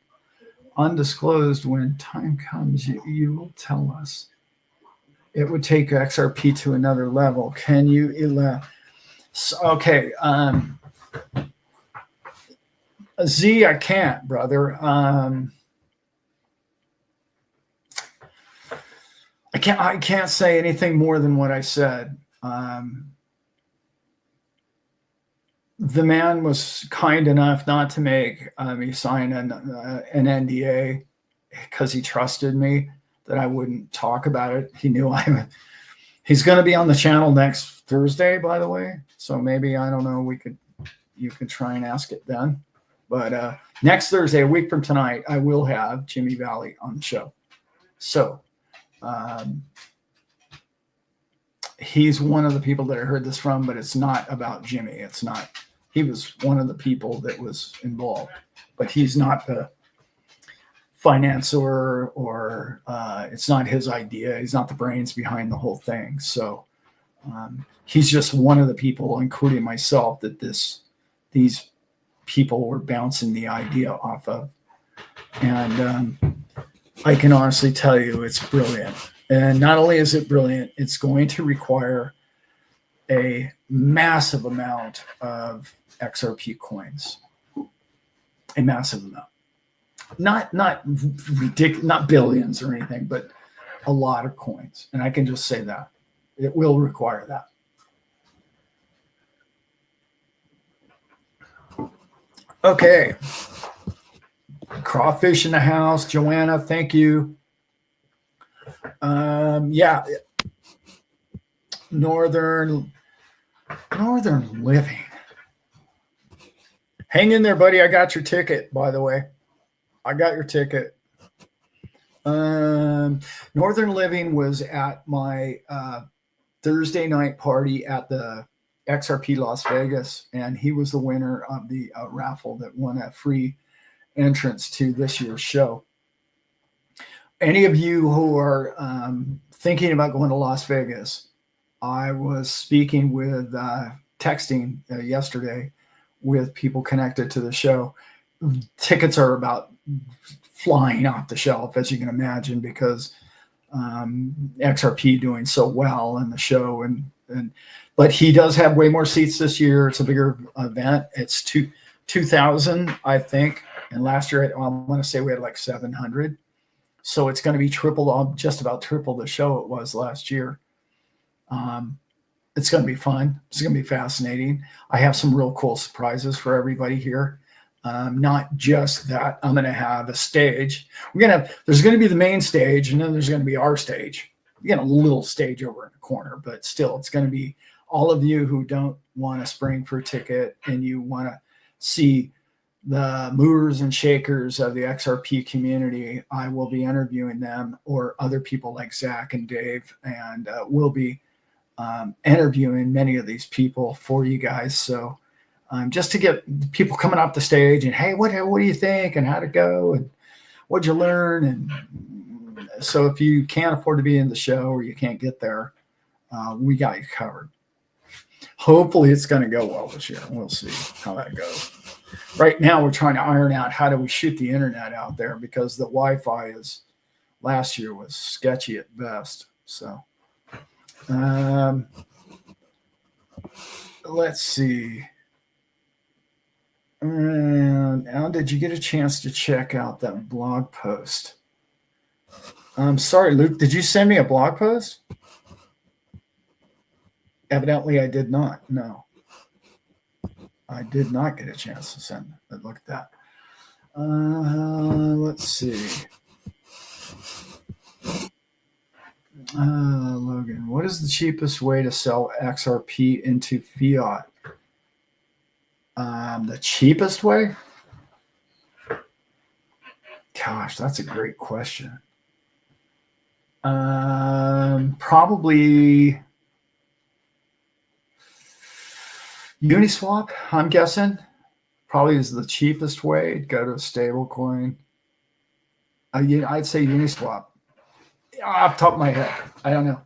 undisclosed. When time comes, you will tell us. It would take XRP to another level. Can you okay. Z, I can't, brother. I can't say anything more than what I said. The man was kind enough not to make me sign an NDA because he trusted me that I wouldn't talk about it. He knew he's going to be on the channel next Thursday, by the way. So maybe, I don't know, you could try and ask it then. But next Thursday, a week from tonight, I will have Jimmy Valley on the show. So he's one of the people that I heard this from, but it's not about Jimmy. It's not. He was one of the people that was involved, but he's not the financer or it's not his idea. He's not the brains behind the whole thing. So he's just one of the people, including myself, that these people were bouncing the idea off of. And I can honestly tell you it's brilliant. And not only is it brilliant, it's going to require a massive amount of XRP coins. A massive amount. Not ridiculous, not billions or anything, but a lot of coins. And I can just say that. It will require that. Okay. Crawfish in the house. Joanna, thank you. Yeah. Northern Living. Hang in there, buddy. I got your ticket, by the way. I got your ticket. Northern Living was at my Thursday night party at the XRP Las Vegas, and he was the winner of the raffle that won a free entrance to this year's show. Any of you who are thinking about going to Las Vegas, I was speaking with texting yesterday with people connected to the show. Tickets are about flying off the shelf, as you can imagine, because XRP doing so well in the show, but he does have way more seats this year. It's a bigger event. It's 2,000, I think, and last year I want to say we had like 700. So it's going to be just about triple the show it was last year. It's going to be fun. It's going to be fascinating. I have some real cool surprises for everybody here. Not just that I'm going to have a stage. There's going to be the main stage, and then there's going to be our stage. We got a little stage over in the corner, but still, it's going to be all of you who don't want to spring for a ticket and you want to see the movers and shakers of the XRP community. I will be interviewing them, or other people like Zach and Dave, and we'll be interviewing many of these people for you guys. So just to get people coming off the stage and, hey, what do you think, and how'd it go, and what'd you learn? And so if you can't afford to be in the show or you can't get there, we got you covered. Hopefully it's going to go well this year. We'll see how that goes. Right now we're trying to iron out how do we shoot the internet out there, because the Wi-Fi last year was sketchy at best. So let's see. Now, did you get a chance to check out that blog post? I'm sorry, Luke, did you send me a blog post? Evidently I did not. No, I did not get a chance to send it. Look at that. Let's see. Logan, what is the cheapest way to sell XRP into fiat? The cheapest way? Gosh, that's a great question. Probably Uniswap, I'm guessing. Probably is the cheapest way. Go to a stable coin. I'd say Uniswap. Off the top of my head, I don't know.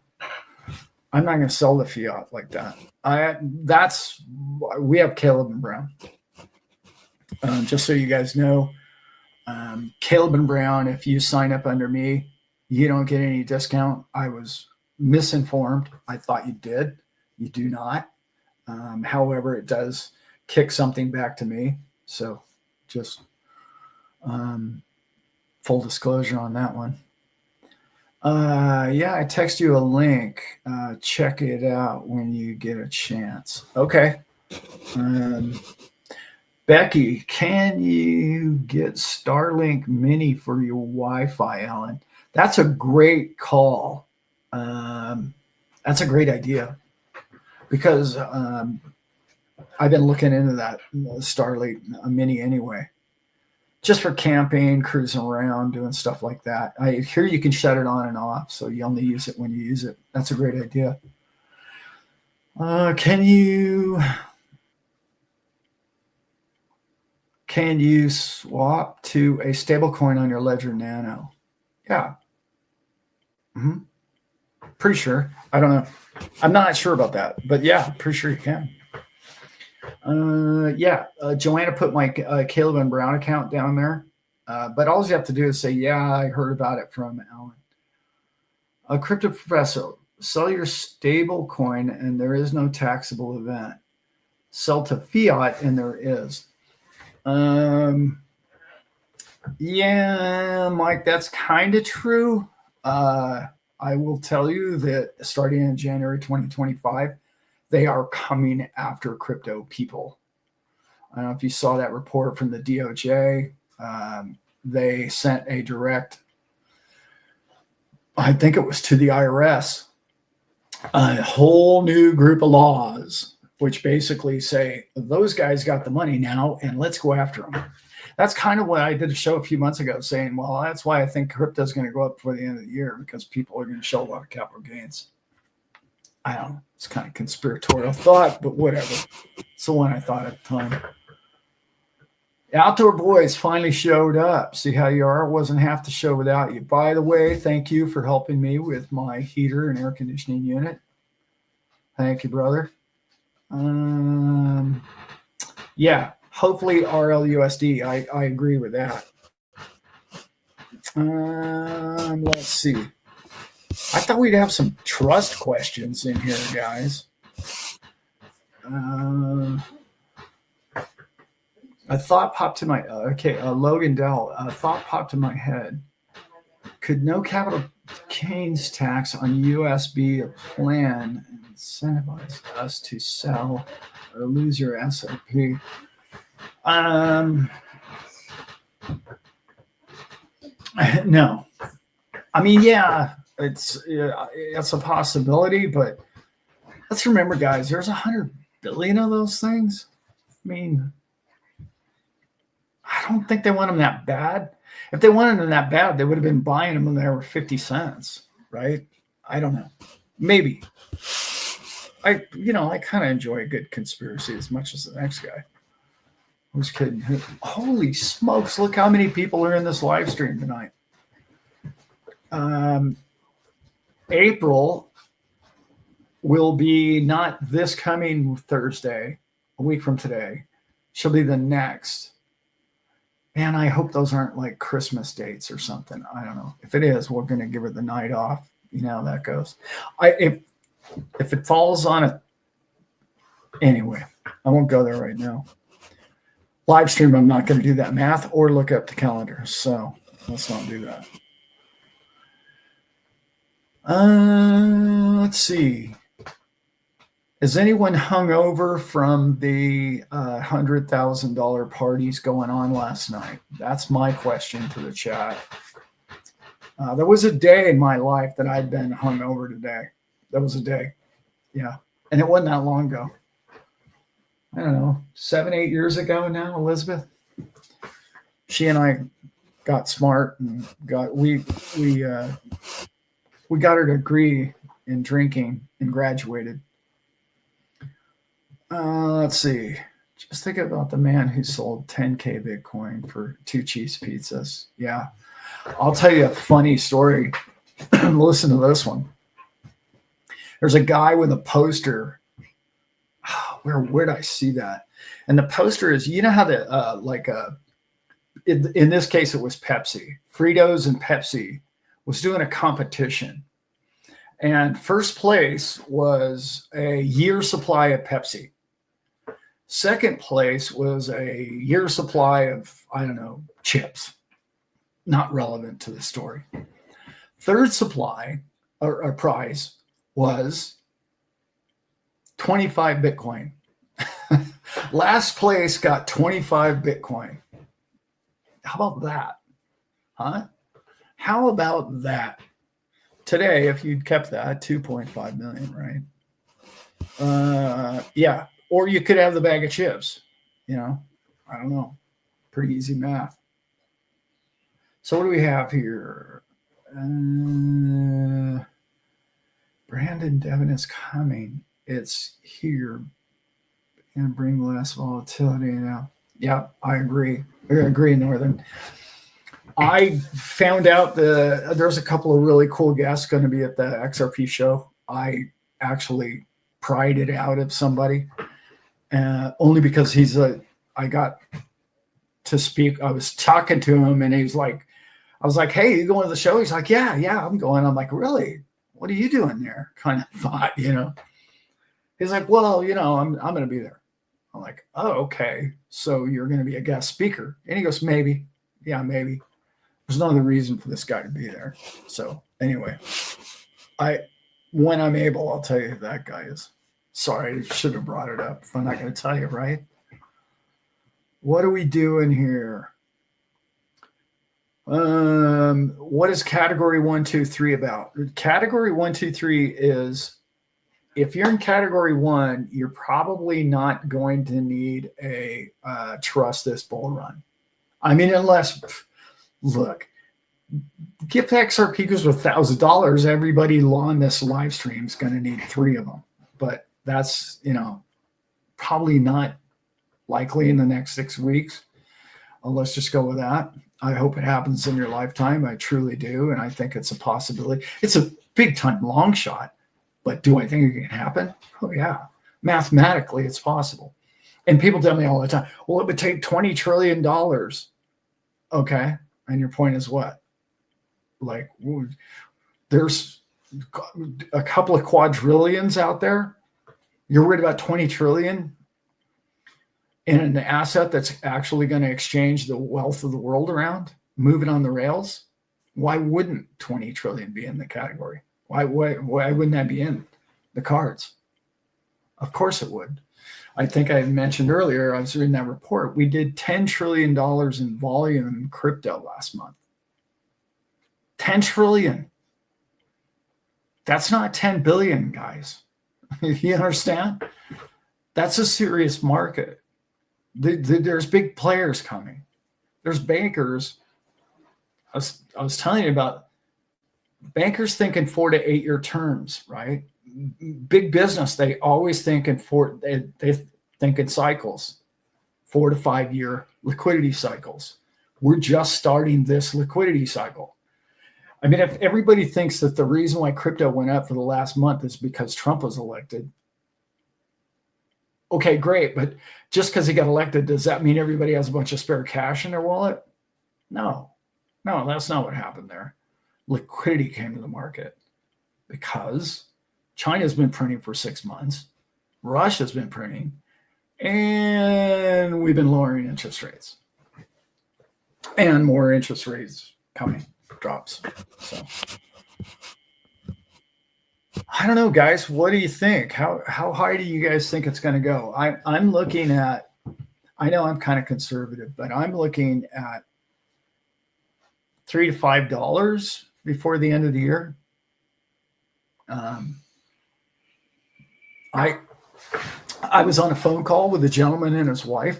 I'm not going to sell the fiat like that. We have Caleb and Brown. Just so you guys know, Caleb and Brown, if you sign up under me, you don't get any discount. I was misinformed. I thought you did. You do not. However, it does kick something back to me. So just full disclosure on that one. Yeah, I text you a link. Check it out when you get a chance. Okay. Becky, can you get Starlink Mini for your Wi-Fi, Allan? That's a great call. That's a great idea, because I've been looking into that Starlink Mini anyway. Just for camping, cruising around, doing stuff like that. I hear you can shut it on and off, so you only use it when you use it. That's a great idea. Can you swap to a stablecoin on your Ledger Nano? Yeah. Pretty sure. I don't know. I'm not sure about that, but yeah, pretty sure you can. Joanna put my Caleb and Brown account down there, but all you have to do is say, yeah, I heard about it from Allan. A crypto professor, sell your stable coin and there is no taxable event. Sell to fiat and there is. Yeah, Mike, that's kind of true. I will tell you that starting in January 2025, they are coming after crypto people. I don't know if you saw that report from the DOJ. They sent a direct, I think it was to the IRS, a whole new group of laws, which basically say those guys got the money now and let's go after them. That's kind of what I did a show a few months ago saying, well, that's why I think crypto is going to go up before the end of the year, because people are going to show a lot of capital gains. I don't know. It's kind of conspiratorial thought, but whatever. It's the one I thought at the time. Outdoor Boys finally showed up. See how you are? It wasn't half the show without you. By the way, thank you for helping me with my heater and air conditioning unit. Thank you, brother. Yeah, hopefully RLUSD. I agree with that. Let's see. I thought we'd have some trust questions in here, guys. A thought popped to my Logan Dell. A thought popped in my head. Could no capital gains tax on US be a plan and incentivize us to sell or lose your SOP? No. I mean, yeah, it's a possibility, but let's remember, guys, there's 100 billion of those things. I mean, I don't think they want them that bad. If they wanted them that bad, they would have been buying them when they were 50 cents, right? I don't know. Maybe. I kind of enjoy a good conspiracy as much as the next guy. Who's kidding? Holy smokes, look how many people are in this live stream tonight. April will be not this coming Thursday, a week from today. She'll be the next. Man, I hope those aren't like Christmas dates or something. I don't know. If it is, we're going to give her the night off. You know how that goes. If it falls on it, anyway, I won't go there right now. Live stream, I'm not going to do that math or look up the calendar. So let's not do that. Let's see. Is anyone hungover from the $100,000 parties going on last night? That's my question to the chat. There was a day in my life that I'd been hungover today. There was a day. Yeah. And it wasn't that long ago. I don't know, 7-8 years ago now, Elizabeth. She and I got smart and we got her to agree in drinking and graduated. Let's see. Just think about the man who sold 10K Bitcoin for 2 cheese pizzas. Yeah. I'll tell you a funny story. Listen to this one. There's a guy with a poster. Where did I see that? And the poster is, you know how in this case, it was Pepsi. Fritos and Pepsi was doing a competition. And first place was a year supply of Pepsi. Second place was a year supply of, I don't know, chips. Not relevant to the story. Third supply or prize was 25 Bitcoin. Last place got 25 Bitcoin. How about that? Huh? How about that? Today, if you'd kept that, 2.5 million, right? Yeah. Or you could have the bag of chips. I don't know. Pretty easy math. So what do we have here? Brandon Devon is coming. It's here. And bring less volatility now. Yeah, I agree. I agree, Northern. I found out there's a couple of really cool guests going to be at the XRP show. I actually pried it out of somebody, only because I got to speak. I was talking to him, and I was like, hey, you going to the show? He's like, yeah, I'm going. I'm like, really? What are you doing there? Kind of thought, He's like, well, I'm going to be there. I'm like, oh, okay. So you're going to be a guest speaker? And he goes, maybe. Yeah, maybe. There's no other reason for this guy to be there. So anyway, when I'm able, I'll tell you who that guy is. Sorry, I should have brought it up if I'm not going to tell you, right? What are we doing here? What is category 1, 2, 3 about? Category 1, 2, 3 is, if you're in category 1, you're probably not going to need a trust this bull run. I mean, unless, look, gift XRP goes with $1,000. Everybody on this live stream is going to need 3 of them. But that's, probably not likely in the next 6 weeks. Let's just go with that. I hope it happens in your lifetime. I truly do. And I think it's a possibility. It's a big time long shot. But do I think it can happen? Oh, yeah. Mathematically, it's possible. And people tell me all the time, well, it would take $20 trillion. Okay. And your point is what? Like, there's a couple of quadrillions out there. You're worried about 20 trillion in an asset that's actually going to exchange the wealth of the world around, move it on the rails. Why wouldn't 20 trillion be in the category? Why wouldn't that be in the cards? Of course it would. I think I mentioned earlier, I was reading that report. We did $10 trillion in volume in crypto last month. 10 trillion. That's not 10 billion, guys. You understand? That's a serious market. There's big players coming. There's bankers. I was telling you about bankers thinking 4 to 8 year terms, right? Big business, they always think they think in cycles, 4 to 5 year liquidity cycles. We're just starting this liquidity cycle. I mean, if everybody thinks that the reason why crypto went up for the last month is because Trump was elected, okay, great. But just because he got elected, does that mean everybody has a bunch of spare cash in their wallet? No, that's not what happened there. Liquidity came to the market because China's been printing for 6 months. Russia's been printing. And we've been lowering interest rates. And more interest rates coming. Drops. So I don't know, guys. What do you think? How high do you guys think it's going to go? I'm looking at, I know I'm kind of conservative, but I'm looking at $3 to $5 before the end of the year. I was on a phone call with a gentleman and his wife,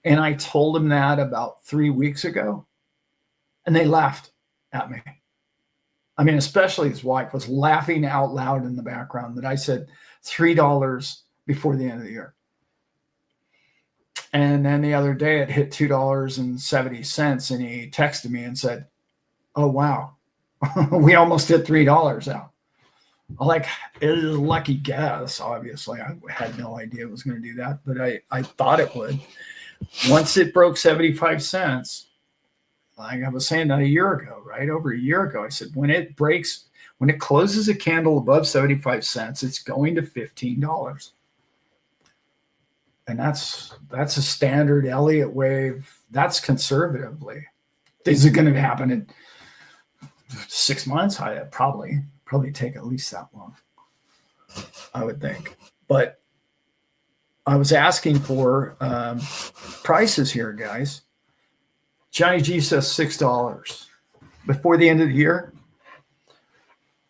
and I told him that about 3 weeks ago, and they laughed at me. I mean, especially his wife was laughing out loud in the background that I said $3 before the end of the year. And then the other day it hit $2.70, and he texted me and said, oh, wow, we almost hit $3 out. Like, it is a lucky guess, obviously. I had no idea it was going to do that, but I thought it would. Once it broke 75 cents, like I was saying that a year ago, right? Over a year ago, I said, when it closes a candle above 75 cents, it's going to $15. And that's a standard Elliott wave. That's conservatively. Is it going to happen in 6 months? Probably take at least that long, I would think. But I was asking for prices here, guys. Johnny G says $6 before the end of the year.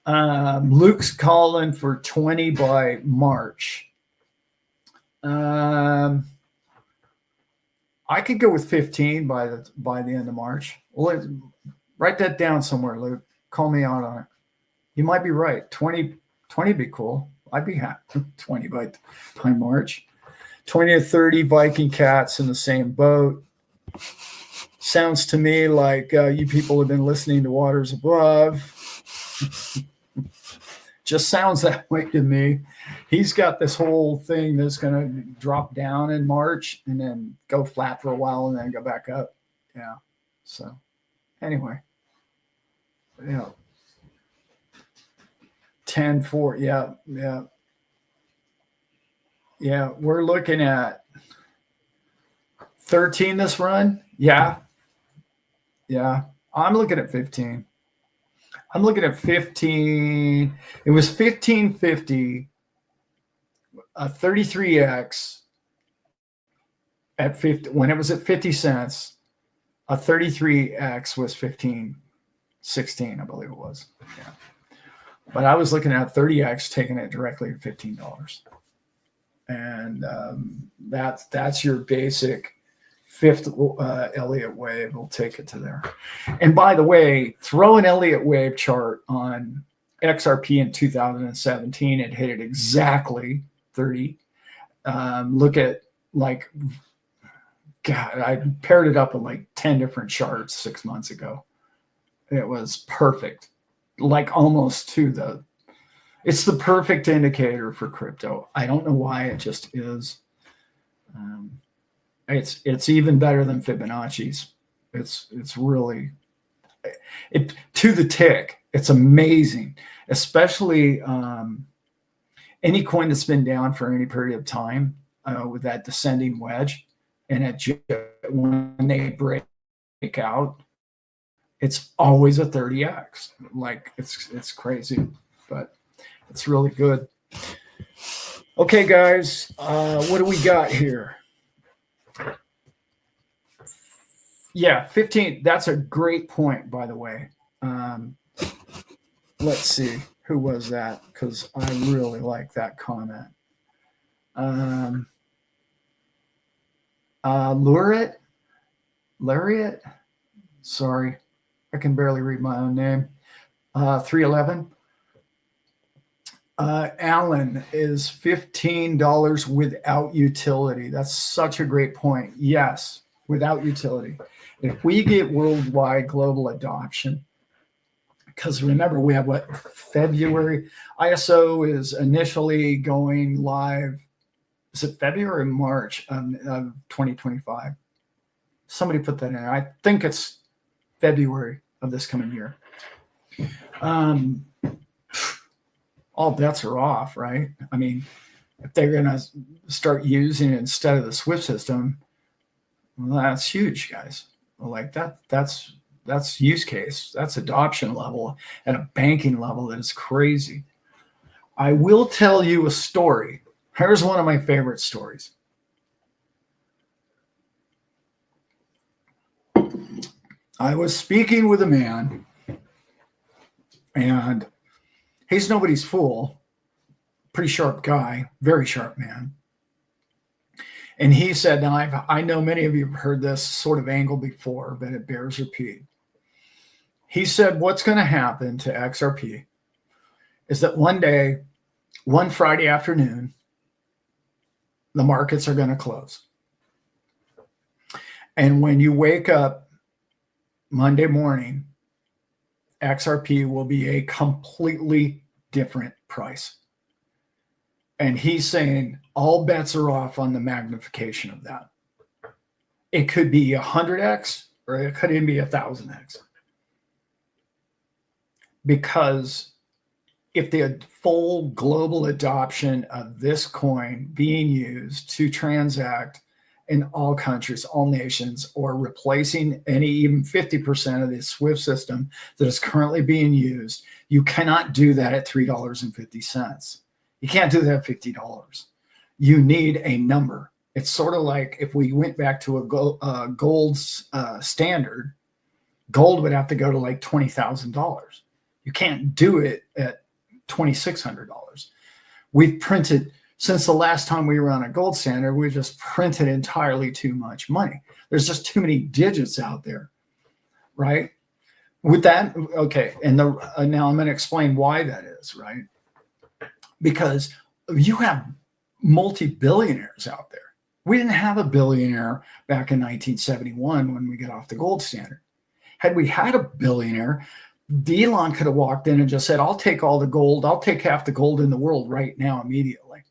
Luke's calling for 20 by March. I could go with 15 by the end of March. Well, write that down somewhere, Luke. Call me out on it. You might be right. 20 be cool. I'd be happy. 20 by March. 20 to 30 Viking cats in the same boat. Sounds to me like you people have been listening to Waters Above. Just sounds that way to me. He's got this whole thing that's going to drop down in March and then go flat for a while and then go back up. Yeah. So anyway, 10-4. Yeah. We're looking at 13 this run. Yeah. I'm looking at 15. I'm looking at 15. It was 1550, a 33x at 50. When it was at 50 cents, a 33x was 15.16, I believe it was. Yeah. But I was looking at 30x, taking it directly at $15. And that's your basic fifth Elliott wave will take it to there. And by the way, throw an Elliott wave chart on XRP in 2017. It hit it exactly 30. Look at like, God, I paired it up with like 10 different charts 6 months ago. It was perfect, like almost to the, it's the perfect indicator for crypto. I don't know why, it just is. It's even better than Fibonacci's. It's really to the tick. It's amazing, especially any coin that's been down for any period of time with that descending wedge, and when they break out, it's always a 30x. Like it's crazy, but it's really good. Okay, guys, what do we got here? Yeah, 15. That's a great point, by the way. Let's see. Who was that? Because I really like that comment. Lariat? Sorry, I can barely read my own name. 311. Allan is $15 without utility. That's such a great point. Yes, without utility. If we get worldwide global adoption, because remember, we have what, February? ISO is initially going live. Is it February or March of 2025? Somebody put that in. I think it's February of this coming year. All bets are off, right? I mean, if they're going to start using it instead of the SWIFT system, well, that's huge, guys. Like that's use case. That's adoption level at a banking level that is crazy. I will tell you a story. Here's one of my favorite stories. I was speaking with a man, and he's nobody's fool. Pretty sharp guy, very sharp man. And he said, now I know many of you have heard this sort of angle before, but it bears repeat. He said, what's going to happen to XRP is that one day, one Friday afternoon, the markets are going to close. And when you wake up Monday morning, XRP will be a completely different price. And he's saying all bets are off on the magnification of that. It could be 100x or it could even be 1,000x. Because if the full global adoption of this coin being used to transact in all countries, all nations, or replacing any even 50% of the SWIFT system that is currently being used, you cannot do that at $3.50. You can't do that at $50. You need a number. It's sort of like if we went back to a gold standard, gold would have to go to like $20,000. You can't do it at $2,600. We've printed, since the last time we were on a gold standard, we just printed entirely too much money. There's just too many digits out there, right? With that, okay, and now I'm going to explain why that is, right? Because you have multi-billionaires out there. We didn't have a billionaire back in 1971 when we got off the gold standard. Had we had a billionaire, Elon could have walked in and just said, I'll take all the gold. I'll take half the gold in the world right now, immediately.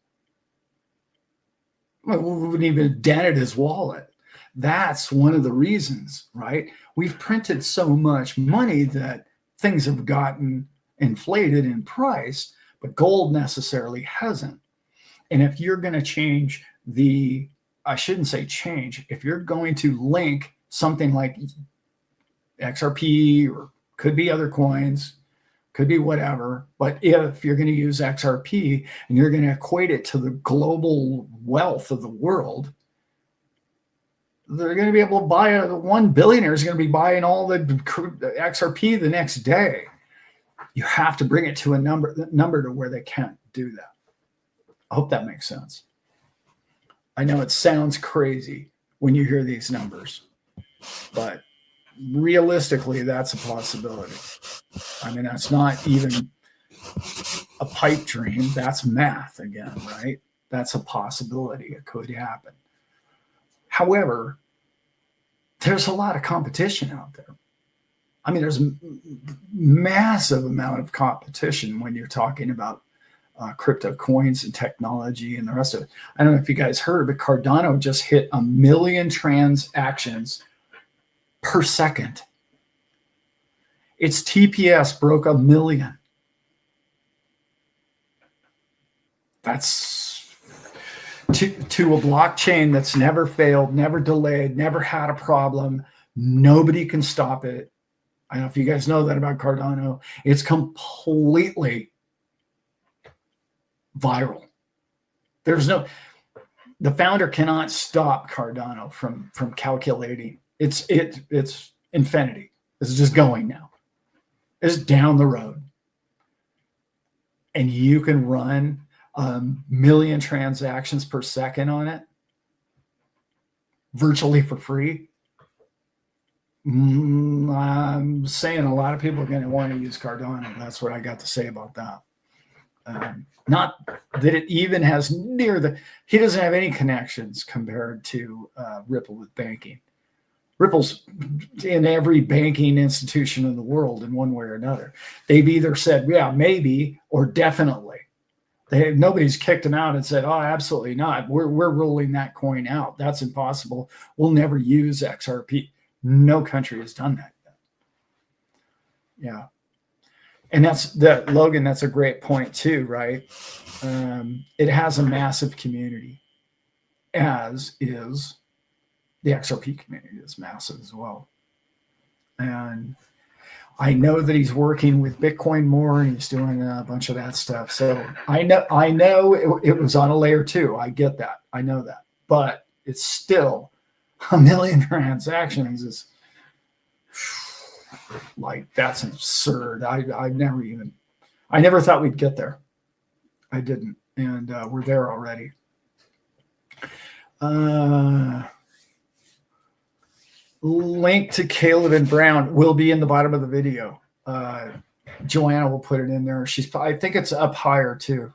We wouldn't even dented his wallet. That's one of the reasons, right? We've printed so much money that things have gotten inflated in price, but gold necessarily hasn't. And if you're going to change I shouldn't say change, if you're going to link something like XRP, or could be other coins, could be whatever, but if you're going to use XRP and you're going to equate it to the global wealth of the world, they're going to be able to buy it. One billionaire is going to be buying all the XRP the next day. You have to bring it to a number to where they can't do that. I hope that makes sense. I know it sounds crazy. when you hear these numbers. But realistically, that's a possibility. I mean, that's not even a pipe dream. That's math again, right? That's a possibility. It could happen. However, there's a lot of competition out there. I mean, there's a massive amount of competition when you're talking about crypto coins and technology and the rest of it. I don't know if you guys heard, but Cardano just hit 1 million transactions per second. Its TPS broke 1 million. That's to a blockchain that's never failed, never delayed, never had a problem. Nobody can stop it. I don't know if you guys know that about Cardano. It's completely viral. The founder cannot stop Cardano from calculating. It's infinity. It's just going now. It's down the road. And you can run 1 million transactions per second on it virtually for free. I'm saying a lot of people are going to want to use Cardano. That's what I got to say about that. Not that it even has he doesn't have any connections compared to Ripple with banking. Ripple's in every banking institution in the world in one way or another. They've either said, yeah, maybe, or definitely. Nobody's kicked them out and said, oh, absolutely not. We're rolling that coin out. That's impossible. We'll never use XRP. No country has done that yet. Yeah. And Logan, that's a great point too, right? It has a massive community, as is the XRP community is massive as well. And I know that he's working with Bitcoin more and he's doing a bunch of that stuff. So I know it was on a layer 2. I get that. I know that. But it's still 1 million transactions is like, that's absurd. I never thought we'd get there. I didn't. And we're there already. Link to Caleb and Brown will be in the bottom of the video. Joanna will put it in there. I think it's up higher too.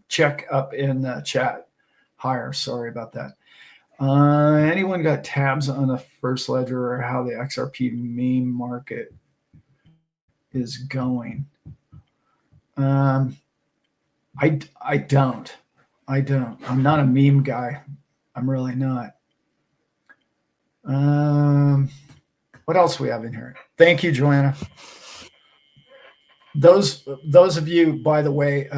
Check up in the chat higher. Sorry about that. Anyone got tabs on the first ledger or how the XRP meme market is going? I don't. I'm not a meme guy. I'm really not. What else we have in here? Thank you, Joanna. Those of you, by the way,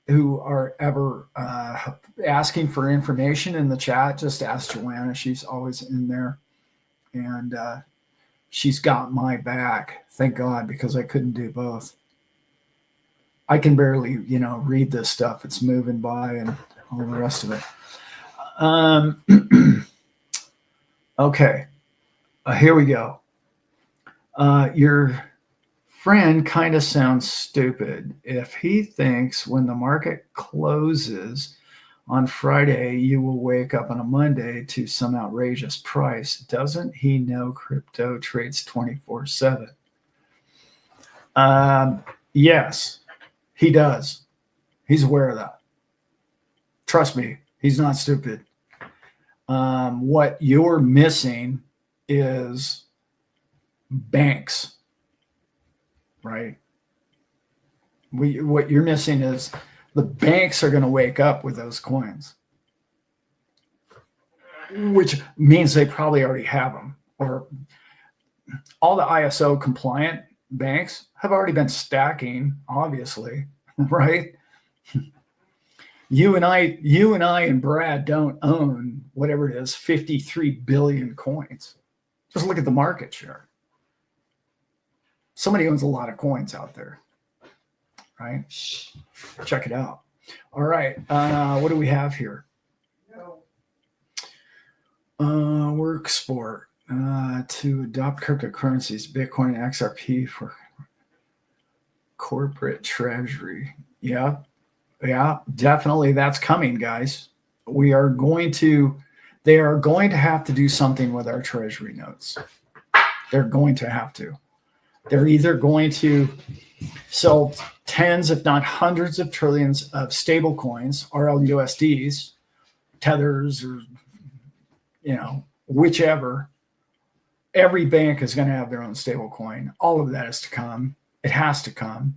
who are ever asking for information in the chat, just ask Joanna. She's always in there, and she's got my back. Thank God, because I couldn't do both. I can barely, read this stuff. It's moving by and all the rest of it. Okay, here we go. Your friend kind of sounds stupid if he thinks when the market closes on Friday, you will wake up on a Monday to some outrageous price. Doesn't he know crypto trades 24/7? Yes, he does. He's aware of that. Trust me, he's not stupid. What you're missing is banks, right? What you're missing is the banks are going to wake up with those coins, which means they probably already have them, or all the ISO compliant banks have already been stacking, obviously, right? You and I and Brad don't own whatever it is, 53 billion coins. Just look at the market share. Somebody owns a lot of coins out there, right? Check it out. All right. What do we have here? Work sport to adopt cryptocurrencies, Bitcoin and XRP for corporate treasury. Yeah, definitely that's coming, guys. we are going to, they are going to have to do something with our treasury notes. They're going to have to. They're either going to sell tens, if not hundreds of trillions of stable coins, RLUSDs, tethers, or, whichever. Every bank is going to have their own stable coin. All of that is to come. It has to come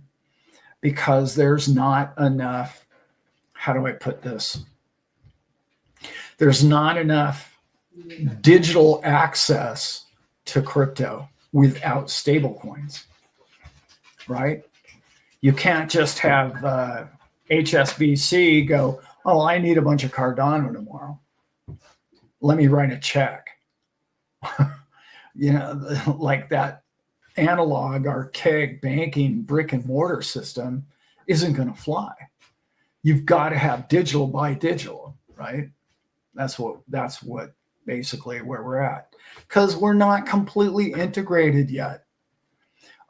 because there's not enough, how do I put this? There's not enough digital access to crypto without stable coins, right? You can't just have HSBC go, oh, I need a bunch of Cardano tomorrow. Let me write a check. Like that analog, archaic banking brick and mortar system isn't going to fly. You've got to have digital by digital, right? That's what basically where we're at, because we're not completely integrated yet.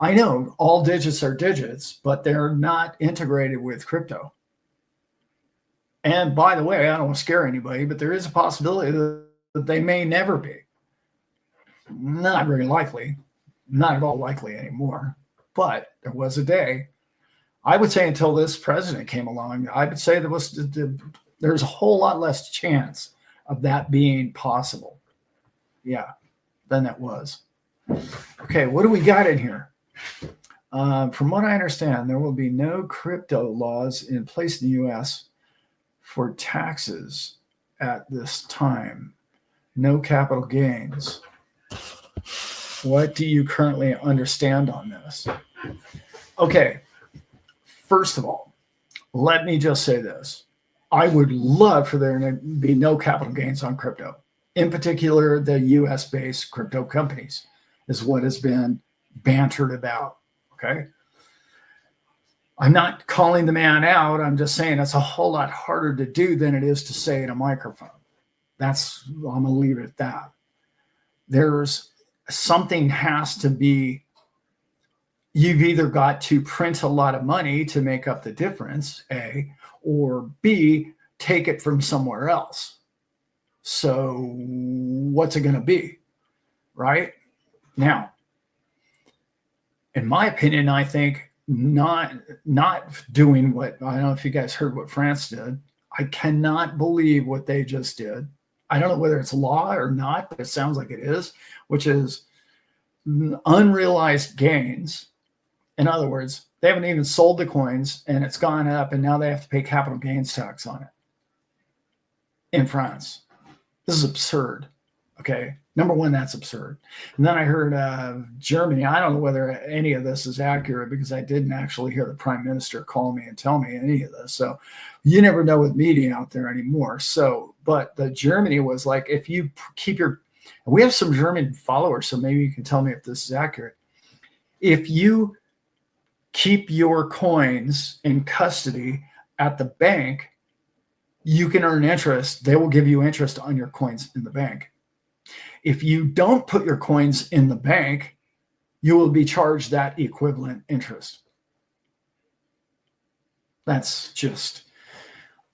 I know all digits are digits, but they're not integrated with crypto. And by the way, I don't want to scare anybody, but there is a possibility that they may never be. Not very likely, not at all likely anymore. But there was a day, I would say until this president came along, I would say there's a whole lot less chance of that being possible. Yeah, than that was. Okay, what do we got in here? From what I understand, there will be no crypto laws in place in the U.S. for taxes at this time. No capital gains. What do you currently understand on this? Okay, first of all, let me just say this. I would love for there to be no capital gains on crypto. In particular, the US-based crypto companies is what has been bantered about, okay? I'm not calling the man out. I'm just saying it's a whole lot harder to do than it is to say in a microphone. I'm going to leave it at that. Something has to be, you've either got to print a lot of money to make up the difference, A, or B, take it from somewhere else. So what's it going to be, right? Now, in my opinion, I think not doing what, I don't know if you guys heard what France did. I cannot believe what they just did. I don't know whether it's law or not, but it sounds like it is, which is unrealized gains. In other words, they haven't even sold the coins and it's gone up and now they have to pay capital gains tax on it in France. This is absurd. Okay. Number one, that's absurd. And then I heard Germany. I don't know whether any of this is accurate because I didn't actually hear the prime minister call me and tell me any of this. So you never know with media out there anymore. So, but the Germany was like, if you keep we have some German followers, so maybe you can tell me if this is accurate. If you keep your coins in custody at the bank, you can earn interest. They will give you interest on your coins in the bank. If you don't put your coins in the bank, you will be charged that equivalent interest. That's just,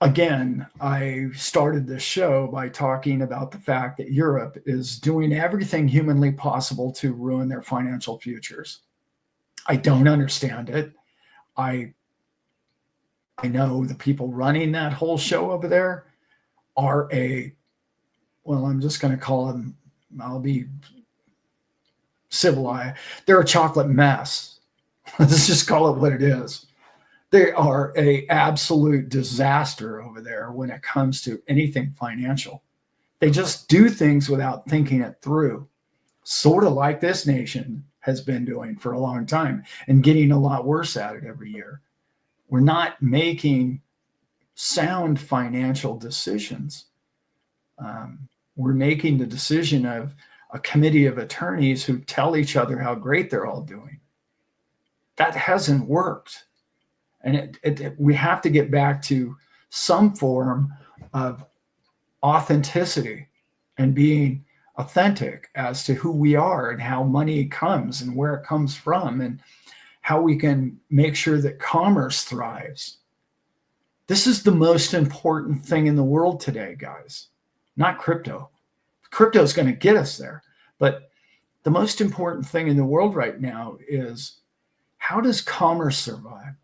again, I started this show by talking about the fact that Europe is doing everything humanly possible to ruin their financial futures. I don't understand it. I know the people running that whole show over there are I'm just going to call them, I'll be civilized. They're a chocolate mess. Let's just call it what it is. They are an absolute disaster over there when it comes to anything financial. They just do things without thinking it through, sort of like this nation has been doing for a long time and getting a lot worse at it every year. We're not making sound financial decisions. We're making the decision of a committee of attorneys who tell each other how great they're all doing. That hasn't worked. And we have to get back to some form of authenticity and being authentic as to who we are and how money comes and where it comes from and how we can make sure that commerce thrives. This is the most important thing in the world today, guys, not crypto. Crypto is going to get us there. But the most important thing in the world right now is, how does commerce survive?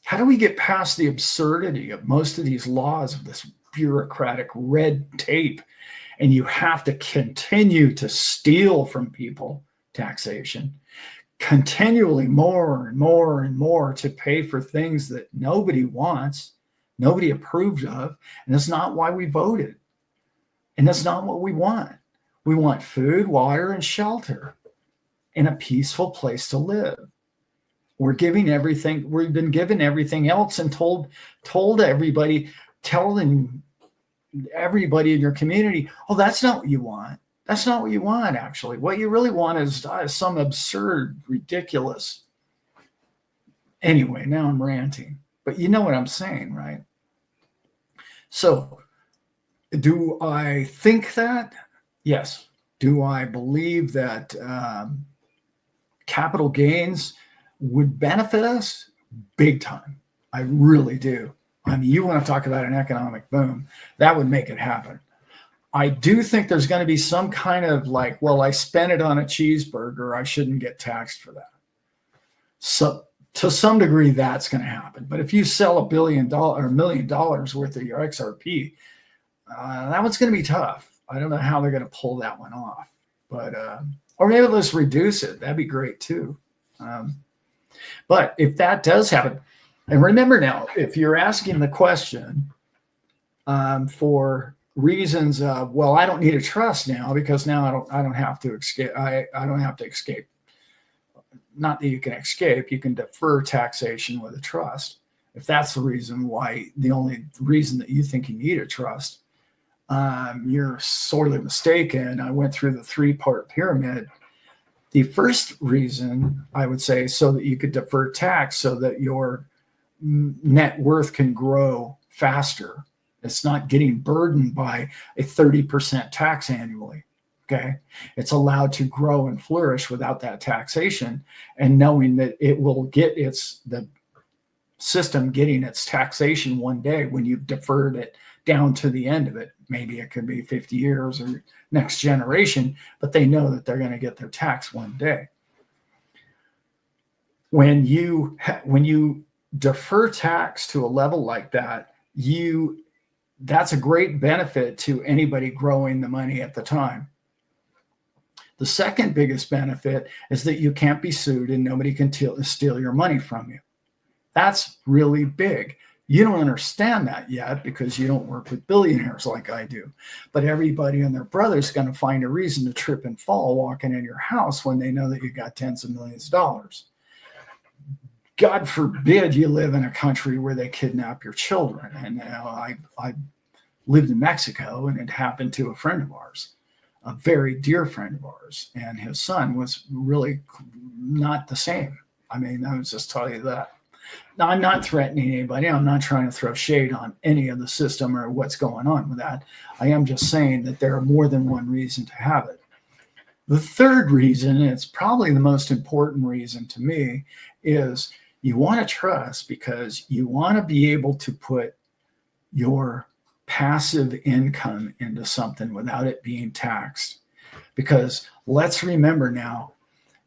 How do we get past the absurdity of most of these laws, of this bureaucratic red tape, and you have to continue to steal from people taxation, continually more and more and more to pay for things that nobody wants, nobody approved of, and that's not why we voted. And that's not what we want. We want food, water, and shelter, and a peaceful place to live. We've been given everything else and told everybody, telling everybody in your community, oh, that's not what you want. That's not what you want, actually. What you really want is some absurd, ridiculous. Anyway, now I'm ranting, but you know what I'm saying, right? So, do I think that? Yes. Do I believe that capital gains would benefit us? Big time. I really do. I mean, you want to talk about an economic boom, that would make it happen. I do think there's going to be some kind of like, well, I spent it on a cheeseburger, I shouldn't get taxed for that. So to some degree, that's going to happen. But if you sell $1 billion or $1 million worth of your XRP, that one's going to be tough. I don't know how they're going to pull that one off, but or maybe let's reduce it. That'd be great too. But if that does happen, and remember now, if you're asking the question for reasons of, well, I don't need a trust now because now I don't have to escape. I don't have to escape. Not that you can escape, you can defer taxation with a trust. If that's the reason why, the only reason that you think you need a trust, you're sorely mistaken. I went through the 3-part pyramid. The first reason, I would say, so that you could defer tax so that your net worth can grow faster. It's not getting burdened by a 30% tax annually. Okay. It's allowed to grow and flourish without that taxation, and knowing that it will get the system getting its taxation one day when you've deferred it down to the end of it. Maybe it could be 50 years or next generation, but they know that they're going to get their tax one day. When you defer tax to a level like that, that's a great benefit to anybody growing the money at the time. The second biggest benefit is that you can't be sued and nobody can steal your money from you. That's really big. You don't understand that yet because you don't work with billionaires like I do. But everybody and their brother's going to find a reason to trip and fall walking in your house when they know that you got tens of millions of dollars. God forbid you live in a country where they kidnap your children. And I lived in Mexico, and it happened to a friend of ours, a very dear friend of ours. And his son was really not the same. I mean, I was just telling you that. Now, I'm not threatening anybody. I'm not trying to throw shade on any of the system or what's going on with that. I am just saying that there are more than one reason to have it. The third reason, and it's probably the most important reason to me, is you want to trust because you want to be able to put your passive income into something without it being taxed. Because let's remember now,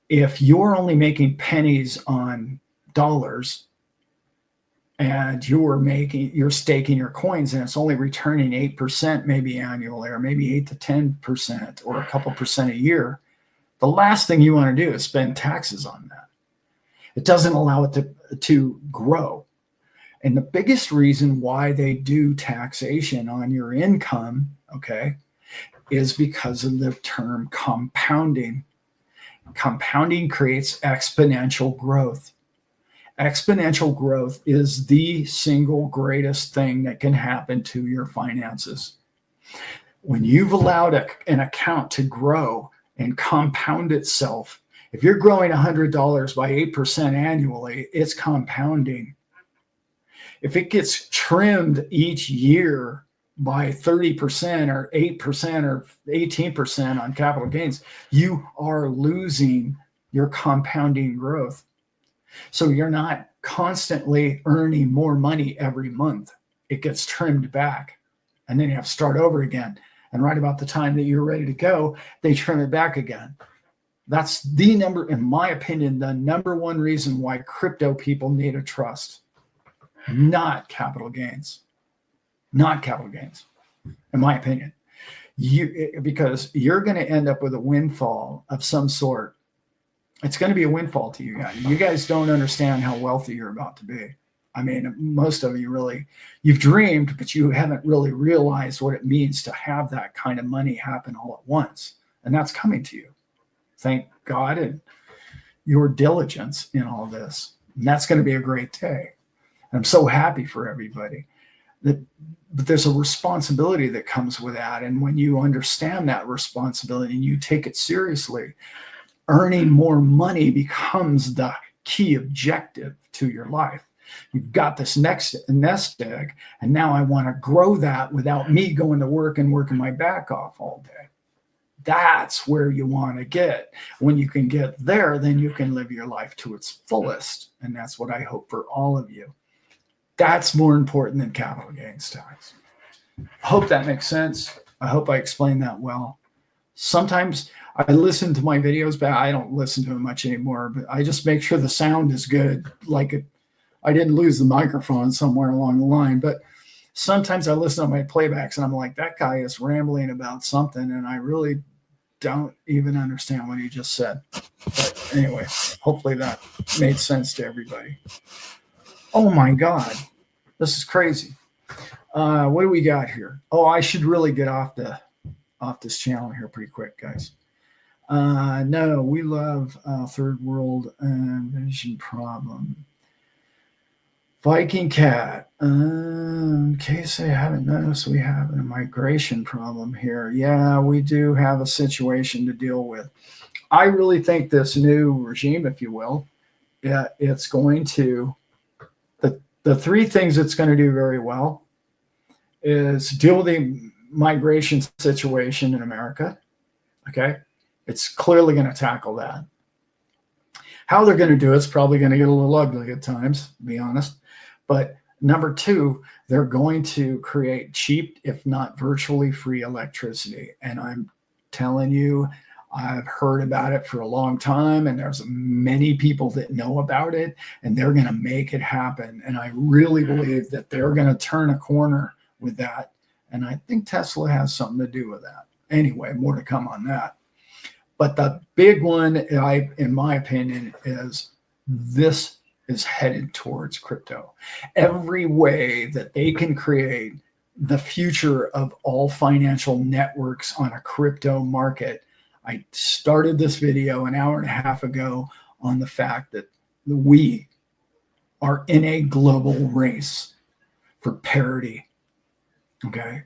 if you're only making pennies on dollars and you're staking your coins and it's only returning 8% maybe annually, or maybe 8 to 10% or a couple percent a year, the last thing you want to do is spend taxes on that. It doesn't allow it to grow. And the biggest reason why they do taxation on your income, okay, is because of the term compounding. Compounding creates exponential growth. Exponential growth is the single greatest thing that can happen to your finances. When you've allowed an account to grow and compound itself, if you're growing $100 by 8% annually, it's compounding. If it gets trimmed each year by 30% or 8% or 18% on capital gains, you are losing your compounding growth. So you're not constantly earning more money every month. It gets trimmed back, and then you have to start over again. And right about the time that you're ready to go, they trim it back again. That's the number, in my opinion, the number one reason why crypto people need a trust, not capital gains. Not capital gains, in my opinion. Because you're going to end up with a windfall of some sort. It's going to be a windfall to you guys. You guys don't understand how wealthy you're about to be. I mean, most of you really, you've dreamed, but you haven't really realized what it means to have that kind of money happen all at once. And that's coming to you. Thank God and your diligence in all this. And that's going to be a great day. And I'm so happy for everybody. But there's a responsibility that comes with that. And when you understand that responsibility and you take it seriously, earning more money becomes the key objective to your life. You've got this next nest egg, and now I want to grow that without me going to work and working my back off all day. That's where you want to get. When you can get there, then you can live your life to its fullest. And that's what I hope for all of you. That's more important than capital gains tax. I hope that makes sense. I hope I explained that well. Sometimes I listen to my videos, but I don't listen to them much anymore. But I just make sure the sound is good. I didn't lose the microphone somewhere along the line. But sometimes I listen to my playbacks and I'm like, that guy is rambling about something, and I really don't even understand what he just said. But anyway, hopefully that made sense to everybody. Oh my God, this is crazy. What do we got here? Oh, I should really get off this channel here pretty quick, guys. No, we love third world vision problem. Viking Cat. In case I haven't noticed, we have a migration problem here. Yeah, we do have a situation to deal with. I really think this new regime, if you will, it's going to, the three things it's going to do very well is deal with the migration situation in America. Okay. It's clearly going to tackle that. How they're going to do it's probably going to get a little ugly at times, to be honest. But number two, they're going to create cheap, if not virtually free electricity. And I'm telling you, I've heard about it for a long time, and there's many people that know about it, and they're going to make it happen. And I really believe that they're going to turn a corner with that. And I think Tesla has something to do with that. Anyway, more to come on that. But the big one, in my opinion, is this is headed towards crypto. Every way that they can create the future of all financial networks on a crypto market. I started this video an hour and a half ago on the fact that we are in a global race for parity. Okay.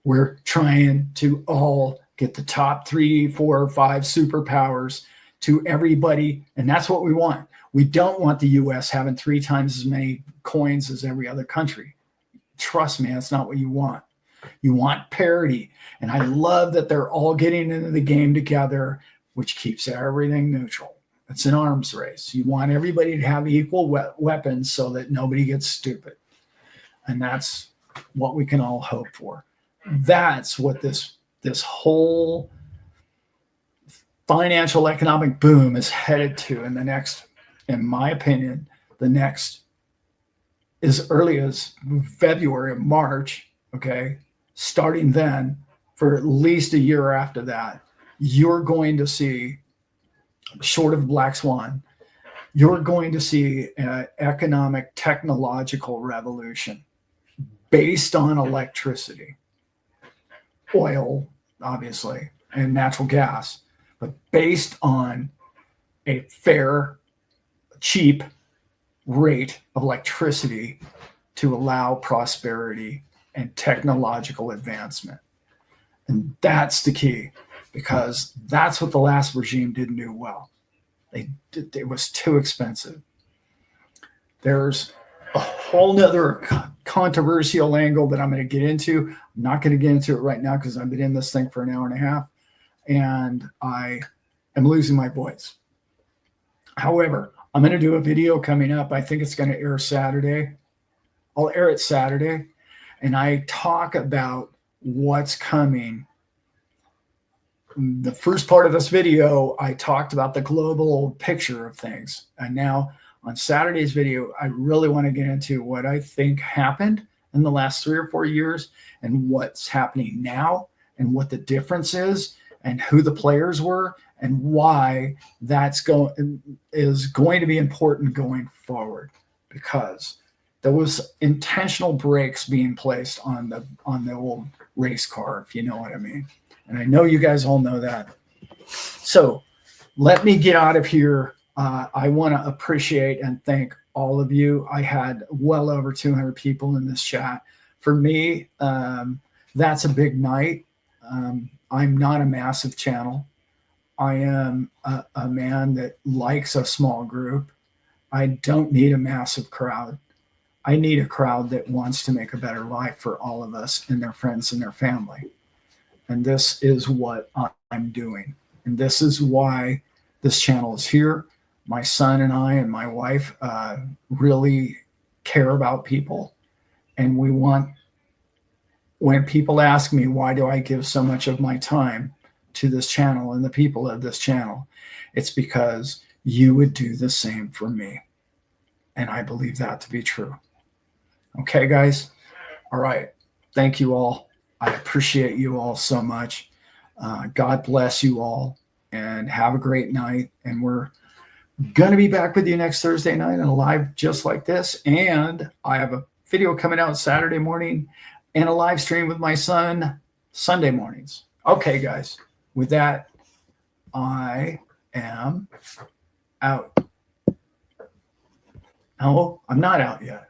We're trying to all get the top 3, 4, 5 superpowers to everybody. And that's what we want. We don't want the US having 3 times as many coins as every other country. Trust me, that's not what you want. You want parity. And I love that they're all getting into the game together, which keeps everything neutral. It's an arms race. You want everybody to have equal weapons so that nobody gets stupid. And that's what we can all hope for. That's what this whole financial economic boom is headed to in the next, in my opinion, the next as early as February or March, okay? Starting then, for at least a year after that, you're going to see, short of Black Swan, you're going to see an economic technological revolution based on electricity, oil, obviously, and natural gas, but based on a fair, cheap rate of electricity to allow prosperity and technological advancement. And that's the key, because that's what the last regime didn't do well. It was too expensive. There's a whole nother controversial angle that I'm going to get into. I'm not going to get into it right now because I've been in this thing for an hour and a half and I am losing my voice. However, I'm going to do a video coming up. I think it's going to air Saturday. I'll air it Saturday. And I talk about what's coming. The first part of this video, I talked about the global picture of things. And now on Saturday's video, I really want to get into what I think happened in the last 3 or 4 years and what's happening now and what the difference is and who the players were and why is going to be important going forward, because there was intentional brakes being placed on the old race car, if you know what I mean. And I know you guys all know that. So let me get out of here. I want to appreciate and thank all of you. I had well over 200 people in this chat. For me, that's a big night. I'm not a massive channel. I am a man that likes a small group. I don't need a massive crowd. I need a crowd that wants to make a better life for all of us and their friends and their family. And this is what I'm doing. And this is why this channel is here. My son and I and my wife really care about people. And we want, when people ask me, why do I give so much of my time to this channel and the people of this channel? It's because you would do the same for me. And I believe that to be true. Okay, guys? All right. Thank you all. I appreciate you all so much. God bless you all and have a great night. And we're going to be back with you next Thursday night on a live just like this. And I have a video coming out Saturday morning and a live stream with my son Sunday mornings. Okay, guys. With that, I am out. No, I'm not out yet.